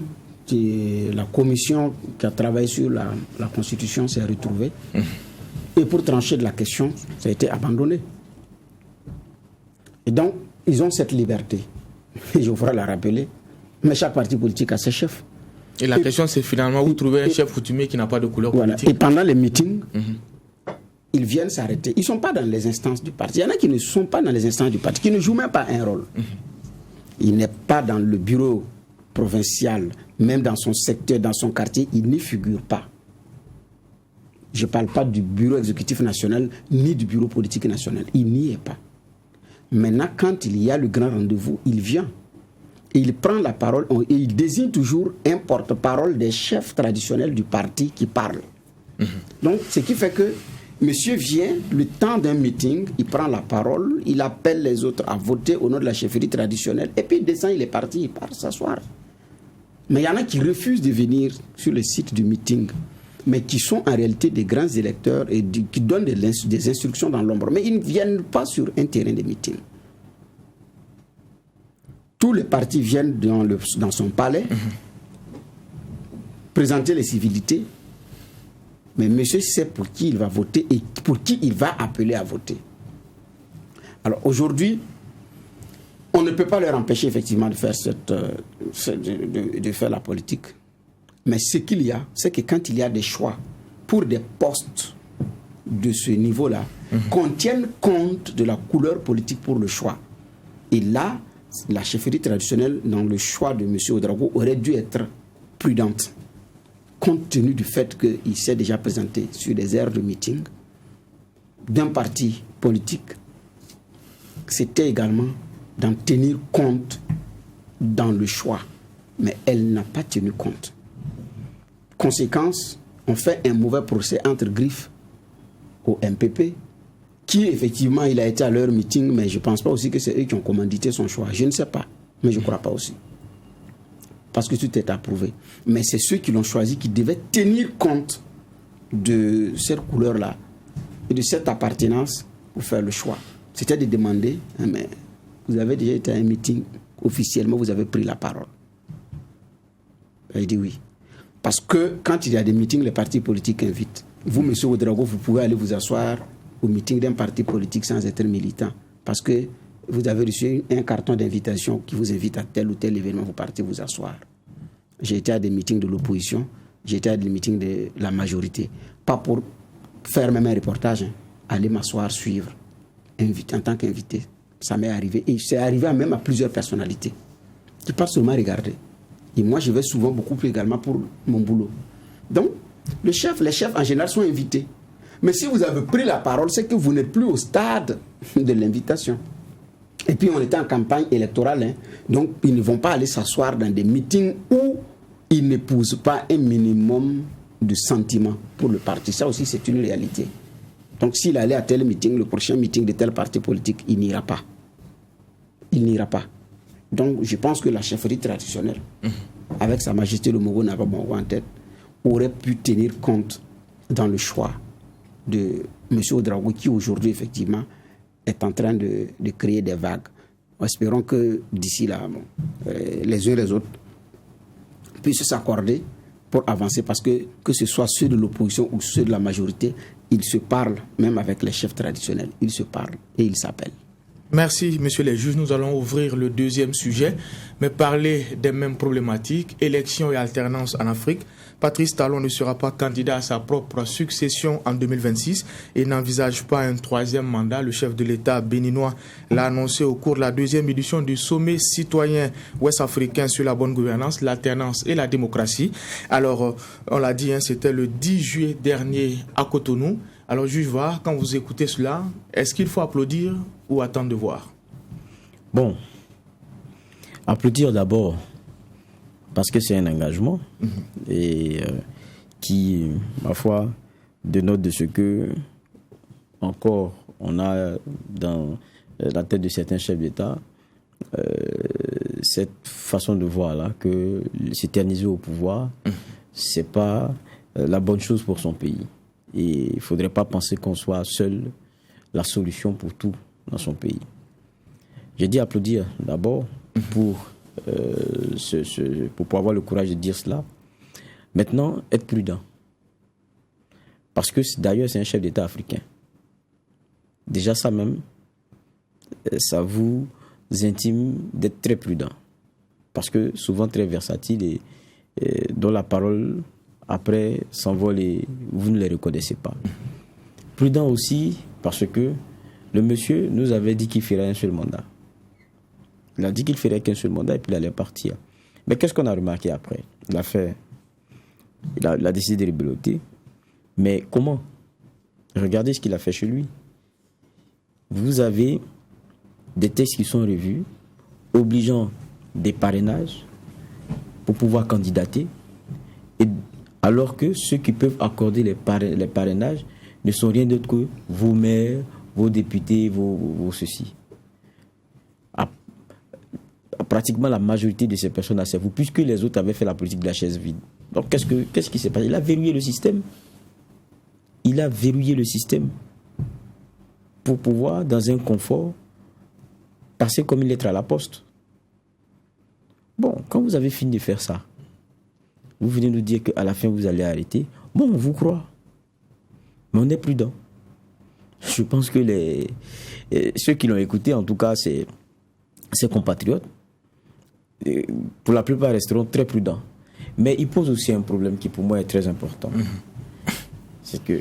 S2: la commission qui a travaillé sur la Constitution s'est retrouvée, et pour trancher de la question, ça a été abandonné. Et donc, ils ont cette liberté. Et je voudrais la rappeler, mais chaque parti politique a ses chefs.
S1: Et la question, c'est finalement, vous trouvez un chef coutumier qui n'a pas de couleur politique.
S2: Et pendant les meetings, ils viennent s'arrêter. Ils ne sont pas dans les instances du parti. Il y en a qui ne sont pas dans les instances du parti, qui ne jouent même pas un rôle. Il n'est pas dans le bureau provincial, même dans son secteur, dans son quartier, il n'y figure pas. Je ne parle pas du bureau exécutif national, ni du bureau politique national. Il n'y est pas. Maintenant, quand il y a le grand rendez-vous, il vient. Et il prend la parole et il désigne toujours un porte-parole des chefs traditionnels du parti qui parle. Donc, ce qui fait que monsieur vient, le temps d'un meeting, il prend la parole, il appelle les autres à voter au nom de la chefferie traditionnelle, et puis il descend, il est parti, il part s'asseoir. Mais il y en a qui refusent de venir sur le site du meeting, mais qui sont en réalité des grands électeurs et qui donnent des instructions dans l'ombre. Mais ils ne viennent pas sur un terrain de meeting. Tous les partis viennent dans son palais, présenter les civilités, mais monsieur sait pour qui il va voter et pour qui il va appeler à voter. Alors aujourd'hui, on ne peut pas leur empêcher effectivement de faire de faire la politique. Mais ce qu'il y a, c'est que quand il y a des choix pour des postes de ce niveau-là, qu'on tienne compte de la couleur politique pour le choix. Et là, la chefferie traditionnelle, dans le choix de M. Ouédraogo, aurait dû être prudente, compte tenu du fait qu'il s'est déjà présenté sur des aires de meeting d'un parti politique. C'était également d'en tenir compte dans le choix, mais elle n'a pas tenu compte. Conséquence, on fait un mauvais procès entre griffes au MPP, qui effectivement il a été à leur meeting, mais je ne pense pas aussi que c'est eux qui ont commandité son choix. Je ne sais pas, mais je ne crois pas aussi. Parce que tout est approuvé. Mais c'est ceux qui l'ont choisi qui devaient tenir compte de cette couleur-là et de cette appartenance pour faire le choix. C'était de demander, mais vous avez déjà été à un meeting, officiellement vous avez pris la parole. Il dit oui. Parce que quand il y a des meetings, les partis politiques invitent. Vous, M. Ouédraogo, vous pouvez aller vous asseoir au meeting d'un parti politique sans être militant. Parce que vous avez reçu un carton d'invitation qui vous invite à tel ou tel événement, vous partez vous asseoir. J'ai été à des meetings de l'opposition, j'ai été à des meetings de la majorité. Pas pour faire même un reportage, aller m'asseoir, suivre, en tant qu'invité. Ça m'est arrivé. Et c'est arrivé même à plusieurs personnalités qui partent seulement regarder. Et moi, je vais souvent beaucoup plus également pour mon boulot. Donc, les chefs en général sont invités. Mais si vous avez pris la parole, c'est que vous n'êtes plus au stade de l'invitation. Et puis, on était en campagne électorale. Donc, ils ne vont pas aller s'asseoir dans des meetings où ils n'épousent pas un minimum de sentiments pour le parti. Ça aussi, c'est une réalité. Donc, s'il allait à tel meeting, le prochain meeting de tel parti politique, il n'ira pas. Il n'ira pas. Donc, je pense que la chefferie traditionnelle, avec Sa Majesté le Mogo Nababongo en tête, aurait pu tenir compte dans le choix de M. Ouédraogo, qui aujourd'hui, effectivement, est en train de créer des vagues. Espérons que d'ici là, les uns et les autres puissent s'accorder pour avancer, parce que ce soit ceux de l'opposition ou ceux de la majorité, ils se parlent, même avec les chefs traditionnels, ils se parlent et ils s'appellent.
S1: Merci, messieurs les juges. Nous allons ouvrir le deuxième sujet, mais parler des mêmes problématiques, élections et alternance en Afrique. Patrice Talon ne sera pas candidat à sa propre succession en 2026 et n'envisage pas un troisième mandat. Le chef de l'État béninois l'a annoncé au cours de la deuxième édition du sommet citoyen ouest-africain sur la bonne gouvernance, l'alternance et la démocratie. Alors, on l'a dit, c'était le 10 juillet dernier à Cotonou. Alors, juge Var, quand vous écoutez cela, est-ce qu'il faut applaudir ou attendre de voir?
S3: Bon, applaudir d'abord, parce que c'est un engagement et qui, ma foi, dénote de ce que, encore, on a dans la tête de certains chefs d'État, cette façon de voir là, que s'éterniser au pouvoir, c'est pas la bonne chose pour son pays. Et il ne faudrait pas penser qu'on soit seul la solution pour tout dans son pays. J'ai dit applaudir d'abord pour pouvoir avoir le courage de dire cela. Maintenant, être prudent. Parce que d'ailleurs, c'est un chef d'État africain. Déjà ça même, ça vous intime d'être très prudent. Parce que souvent très versatile et dont la parole après s'envole et vous ne les reconnaissez pas. Prudent aussi parce que le monsieur nous avait dit qu'il ferait un seul mandat. Il a dit qu'il ferait qu'un seul mandat et puis il allait partir. Mais qu'est-ce qu'on a remarqué après? Il a décidé de rebeloter. Mais comment? Regardez ce qu'il a fait chez lui. Vous avez des textes qui sont revus, obligeant des parrainages pour pouvoir candidater, et alors que ceux qui peuvent accorder les parrainages ne sont rien d'autre que vos maires, vos députés, vos ceci. Pratiquement la majorité de ces personnes à vous, puisque les autres avaient fait la politique de la chaise vide. Donc qu'est-ce qui s'est passé? Il a verrouillé le système. Il a verrouillé le système pour pouvoir, dans un confort, passer comme une lettre à la poste. Bon, quand vous avez fini de faire ça, vous venez nous dire qu'à la fin vous allez arrêter. Bon, on vous croit. Mais on est prudent. Je pense que ceux qui l'ont écouté, en tout cas, ses compatriotes, pour la plupart resteront très prudents. Mais il pose aussi un problème qui pour moi est très important. C'est que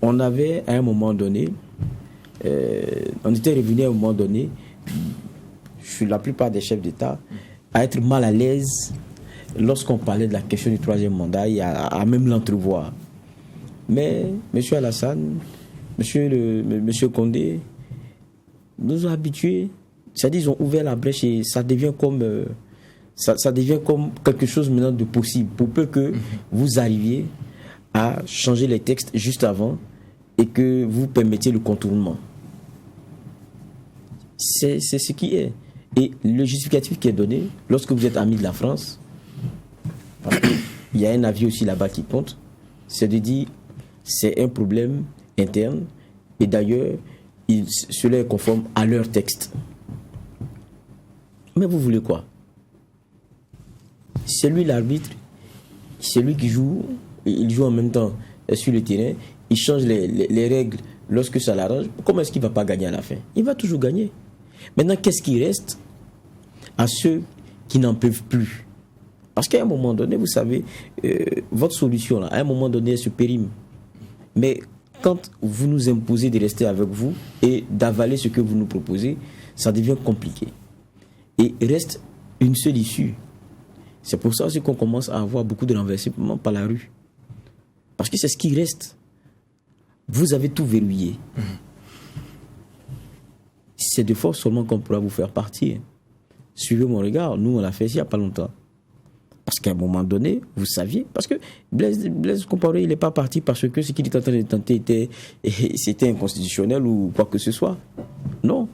S3: on avait à un moment donné, on était revenu à un moment donné, sur la plupart des chefs d'État, à être mal à l'aise lorsqu'on parlait de la question du troisième mandat et à même l'entrevoir. Mais M. Alassane, M. Condé nous ont habitués, c'est-à-dire ils ont ouvert la brèche et ça devient comme quelque chose maintenant de possible, pour peu que vous arriviez à changer les textes juste avant et que vous permettiez le contournement. C'est ce qui est. Et le justificatif qui est donné, lorsque vous êtes ami de la France, parce qu'il y a un avis aussi là-bas qui compte, c'est de dire c'est un problème interne et d'ailleurs cela est conforme à leur texte. Mais vous voulez quoi? C'est lui l'arbitre, c'est lui qui joue, il joue en même temps sur le terrain, il change les règles lorsque ça l'arrange. Comment est-ce qu'il ne va pas gagner à la fin? Il va toujours gagner. Maintenant, qu'est-ce qui reste à ceux qui n'en peuvent plus? Parce qu'à un moment donné, vous savez, votre solution, là, à un moment donné, elle se périme. Mais quand vous nous imposez de rester avec vous et d'avaler ce que vous nous proposez, ça devient compliqué. Et il reste une seule issue. C'est pour ça aussi qu'on commence à avoir beaucoup de renversements par la rue. Parce que c'est ce qui reste. Vous avez tout verrouillé. C'est de force seulement qu'on pourra vous faire partir. Suivez mon regard, nous on l'a fait il n'y a pas longtemps. Parce qu'à un moment donné, vous saviez, parce que Blaise Compaoré, il n'est pas parti parce que ce qu'il était en train de tenter c'était inconstitutionnel ou quoi que ce soit. Non.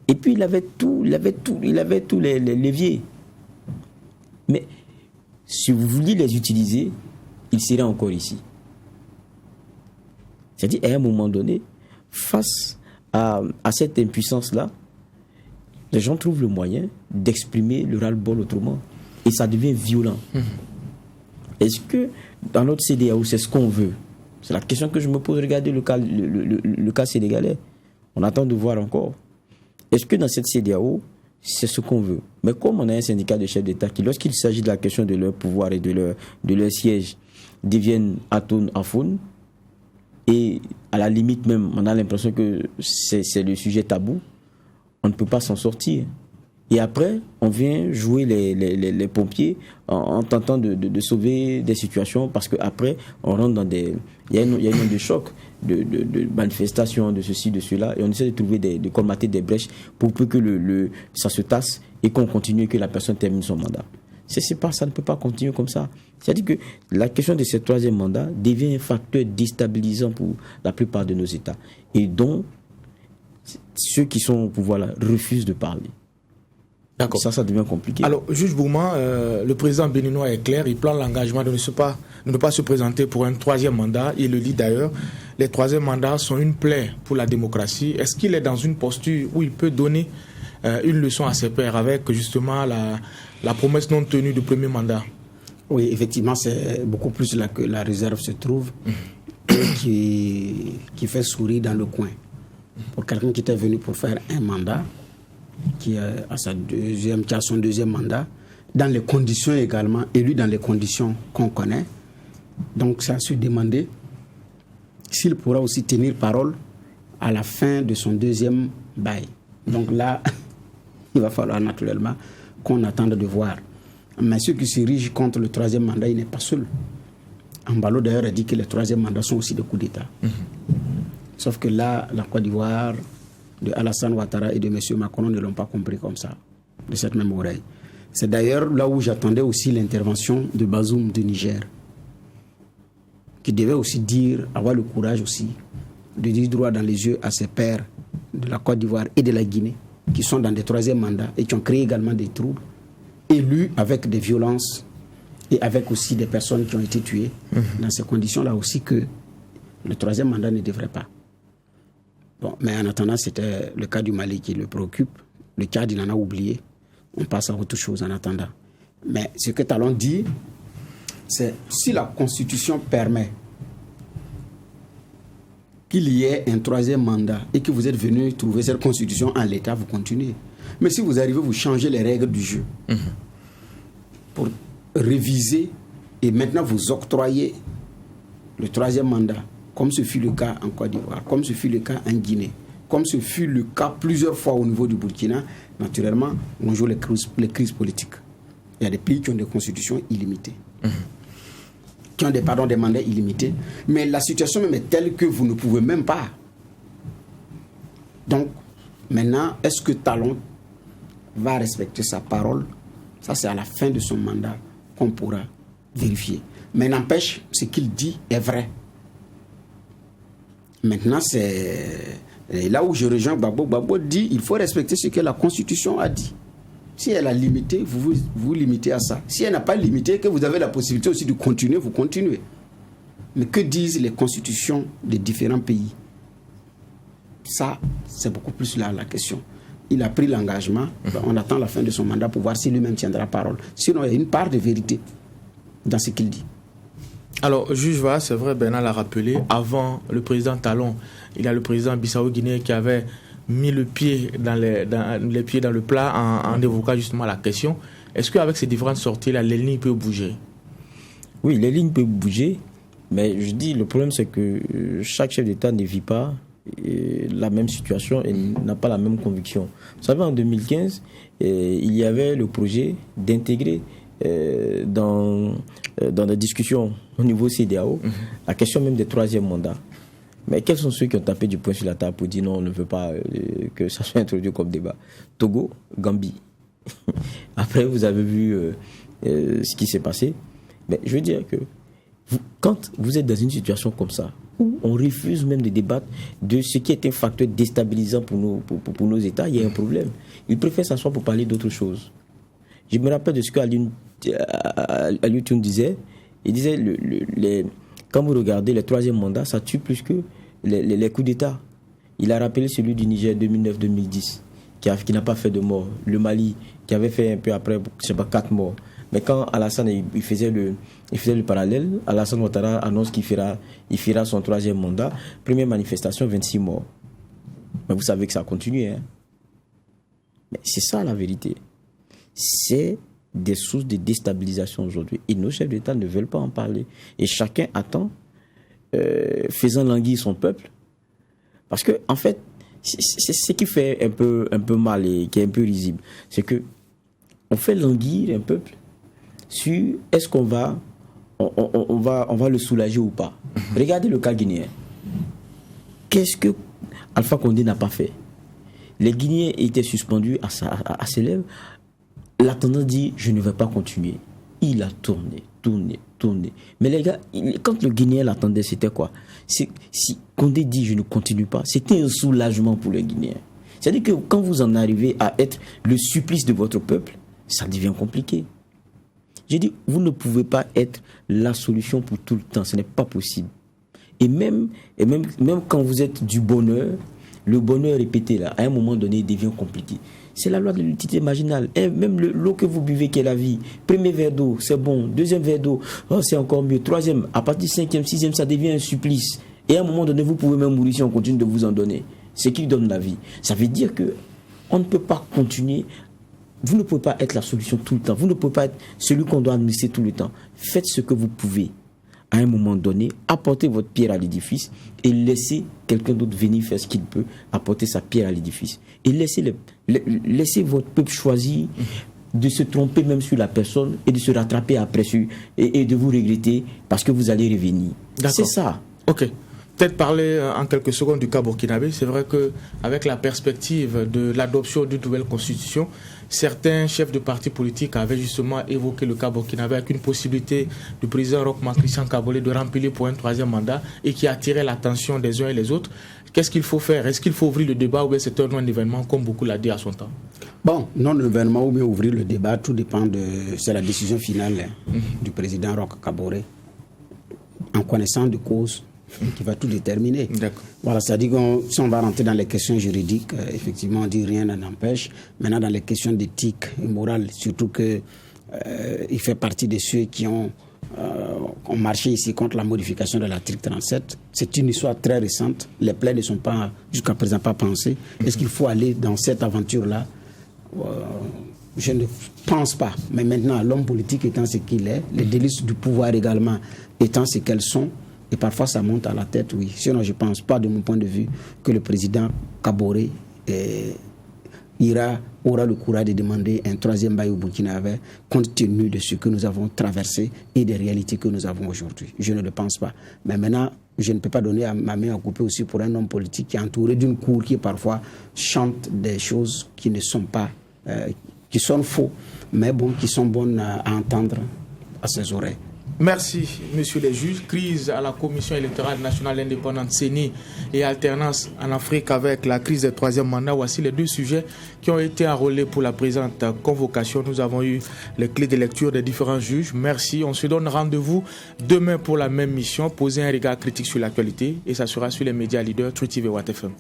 S3: Et puis il avait tous les leviers. Mais si vous vouliez les utiliser, il serait encore ici. C'est-à-dire, à un moment donné, face à cette impuissance-là, les gens trouvent le moyen d'exprimer le ras-le-bol autrement. Et ça devient violent. Est-ce que dans notre CEDEAO, c'est ce qu'on veut? C'est la question que je me pose. Regardez le cas sénégalais. On attend de voir encore. est-ce que dans cette CEDEAO, c'est ce qu'on veut? Mais comme on a un syndicat de chefs d'État qui, lorsqu'il s'agit de la question de leur pouvoir et de leur siège, deviennent atones à faune, et à la limite même, on a l'impression que c'est le sujet tabou, on ne peut pas s'en sortir. Et après, on vient jouer les pompiers en tentant de sauver des situations, parce qu'après, on rentre dans des... Il y a une onde de choc, de manifestations, de ceci, de cela, et on essaie de trouver de colmater des brèches pour que ça se tasse et qu'on continue et que la personne termine son mandat. C'est pas, ça ne peut pas continuer comme ça. C'est-à-dire que la question de ce troisième mandat devient un facteur déstabilisant pour la plupart de nos États, et dont ceux qui sont au pouvoir là refusent de parler.
S1: D'accord.
S3: Ça devient compliqué.
S1: Alors, juge Bouma, le président béninois est clair, il prend l'engagement de ne pas se présenter pour un troisième mandat. Il le dit d'ailleurs, les troisièmes mandats sont une plaie pour la démocratie. Est-ce qu'il est dans une posture où il peut donner une leçon à ses pairs avec justement la promesse non tenue du premier mandat?
S2: Oui, effectivement, c'est beaucoup plus là que la réserve se trouve, qui fait sourire dans le coin. Pour quelqu'un qui était venu pour faire un mandat, qui a son deuxième mandat, dans les conditions également, élu dans les conditions qu'on connaît. Donc, c'est à se demander s'il pourra aussi tenir parole à la fin de son deuxième bail. Donc là, il va falloir naturellement qu'on attende de voir. Mais ceux qui se dirigent contre le troisième mandat, il n'est pas seul. Ambalo d'ailleurs a dit que les troisième mandats sont aussi des coups d'État. Sauf que là, la Côte d'Ivoire, de Alassane Ouattara et de M. Macron ne l'ont pas compris comme ça, de cette même oreille. C'est d'ailleurs là où j'attendais aussi l'intervention de Bazoum de Niger, qui devait aussi avoir le courage aussi de dire droit dans les yeux à ses pairs de la Côte d'Ivoire et de la Guinée, qui sont dans des troisièmes mandats et qui ont créé également des troubles, élus avec des violences et avec aussi des personnes qui ont été tuées. Dans ces conditions-là aussi que le troisième mandat ne devrait pas. Bon, mais en attendant, c'était le cas du Mali qui le préoccupe. Le Tchad, il en a oublié. On passe à autre chose en attendant. Mais ce que Talon dit, c'est si la Constitution permet qu'il y ait un troisième mandat et que vous êtes venu trouver cette Constitution en l'état, vous continuez. Mais si vous arrivez, vous changez les règles du jeu pour réviser et maintenant vous octroyez le troisième mandat, comme ce fut le cas en Côte d'Ivoire, comme ce fut le cas en Guinée, comme ce fut le cas plusieurs fois au niveau du Burkina, naturellement, on joue les crises politiques. Il y a des pays qui ont des constitutions illimitées, qui ont des mandats illimités, mais la situation même est telle que vous ne pouvez même pas. Donc, maintenant, est-ce que Talon va respecter sa parole? Ça, c'est à la fin de son mandat qu'on pourra vérifier. Mais n'empêche, ce qu'il dit est vrai. Maintenant, c'est là où je rejoins Gbagbo. Gbagbo dit il faut respecter ce que la Constitution a dit. Si elle a limité, vous vous limitez à ça. Si elle n'a pas limité, que vous avez la possibilité aussi de continuer, vous continuez. Mais que disent les constitutions des différents pays? Ça, c'est beaucoup plus là la question. Il a pris l'engagement. On attend la fin de son mandat pour voir si lui-même tiendra parole. Sinon, il y a une part de vérité dans ce qu'il dit.
S1: Alors, juge Va, c'est vrai, Bernard l'a rappelé, avant le président Talon, il y a le président Bissau-Guinée qui avait mis le pied dans le plat en évoquant justement la question. Est-ce qu'avec ces différentes sorties-là, les lignes peuvent bouger?
S3: Oui, les lignes peuvent bouger, mais je dis, le problème c'est que chaque chef d'État ne vit pas la même situation et n'a pas la même conviction. Vous savez, en 2015, il y avait le projet d'intégrer dans la discussion au niveau CEDEAO, la question même des troisième mandats. Mais quels sont ceux qui ont tapé du poing sur la table pour dire non, on ne veut pas que ça soit introduit comme débat? Togo, Gambie. Après, vous avez vu ce qui s'est passé. Mais je veux dire que quand vous êtes dans une situation comme ça, où on refuse même de débattre de ce qui est un facteur déstabilisant pour nos États, il y a un problème. Ils préfèrent s'asseoir pour parler d'autre chose. Je me rappelle de ce qu'Aliou Toun disait. Il disait, quand vous regardez le troisième mandat, ça tue plus que les coups d'État. Il a rappelé celui du Niger 2009-2010, qui n'a pas fait de mort. Le Mali, qui avait fait un peu après, je sais pas, 4 morts. Mais quand Alassane il faisait le parallèle, Alassane Ouattara annonce qu'il fera son troisième mandat. Première manifestation, 26 morts. Mais vous savez que ça a continué. Hein? Mais c'est ça la vérité. C'est des sources de déstabilisation aujourd'hui. Et nos chefs d'État ne veulent pas en parler. Et chacun attend, faisant languir son peuple. Parce que, en fait, c'est ce qui fait un peu mal et qui est un peu risible. C'est que on fait languir un peuple sur est-ce qu'on va on va le soulager ou pas. Regardez le cas guinéen. Qu'est-ce que Alpha Condé n'a pas fait? Les Guinéens étaient suspendus à ses lèvres. La tendance dit je ne vais pas continuer. Il a tourné. Mais les gars, quand le Guinéen l'attendait, c'était quoi? Si Condé dit je ne continue pas, c'était un soulagement pour les Guinéens. C'est-à-dire que quand vous en arrivez à être le supplice de votre peuple, ça devient compliqué. J'ai dit, vous ne pouvez pas être la solution pour tout le temps, ce n'est pas possible. Et même quand vous êtes du bonheur, le bonheur répété là, à un moment donné, il devient compliqué. C'est la loi de l'utilité marginale. Et même l'eau que vous buvez qui est la vie. Premier verre d'eau, c'est bon. Deuxième verre d'eau, c'est encore mieux. Troisième, à partir du cinquième, sixième, ça devient un supplice. Et à un moment donné, vous pouvez même mourir si on continue de vous en donner. C'est qui donne la vie. Ça veut dire que on ne peut pas continuer. Vous ne pouvez pas être la solution tout le temps. Vous ne pouvez pas être celui qu'on doit administrer tout le temps. Faites ce que vous pouvez. À un moment donné, apportez votre pierre à l'édifice et laissez quelqu'un d'autre venir faire ce qu'il peut, apporter sa pierre à l'édifice. Et laissez votre peuple choisir de se tromper même sur la personne et de se rattraper après et de vous regretter parce que vous allez revenir.
S1: D'accord.
S3: C'est ça.
S1: Ok. Peut-être parler en quelques secondes du cas burkinabé. C'est vrai qu'avec la perspective de l'adoption d'une nouvelle constitution, certains chefs de partis politiques avaient justement évoqué le cas burkinabé avec une possibilité du président Roch Marc Christian Kaboré de remplir pour un troisième mandat et qui attirait l'attention des uns et des autres. Qu'est-ce qu'il faut faire? Est-ce qu'il faut ouvrir le débat ou bien c'est un non-événement comme beaucoup l'a dit à son temps?
S2: Bon, non-événement ou bien ouvrir le débat, tout dépend c'est la décision finale du président Roch Kaboré en connaissant de cause qui va tout déterminer.
S1: D'accord.
S2: Voilà, c'est-à-dire que si on va rentrer dans les questions juridiques, effectivement, on dit rien n'en empêche. Maintenant, dans les questions d'éthique et morale, surtout que il fait partie de ceux qui ont marché ici contre la modification de l'article 37. C'est une histoire très récente. Les plaies ne sont pas, jusqu'à présent, pas pensées. Est-ce qu'il faut aller dans cette aventure-là? Je ne pense pas. Mais maintenant, l'homme politique étant ce qu'il est, les délices du pouvoir également étant ce qu'elles sont, et parfois ça monte à la tête, oui. Sinon, je ne pense pas, de mon point de vue, que le président Kaboré aura le courage de demander un troisième bail au Burkinabé, compte tenu de ce que nous avons traversé et des réalités que nous avons aujourd'hui. Je ne le pense pas. Mais maintenant, je ne peux pas donner ma main à couper aussi pour un homme politique qui est entouré d'une cour qui parfois chante des choses qui ne sont pas, qui sont faux, mais bon, qui sont bonnes à entendre à ses oreilles.
S1: Merci, messieurs les juges. Crise à la Commission électorale nationale indépendante CENI et alternance en Afrique avec la crise des troisième mandats. Voici les deux sujets qui ont été enrôlés pour la présente convocation. Nous avons eu les clés de lecture des différents juges. Merci. On se donne rendez-vous demain pour la même mission. Poser un regard critique sur l'actualité et ça sera sur les médias leaders, True TV, Watt FM.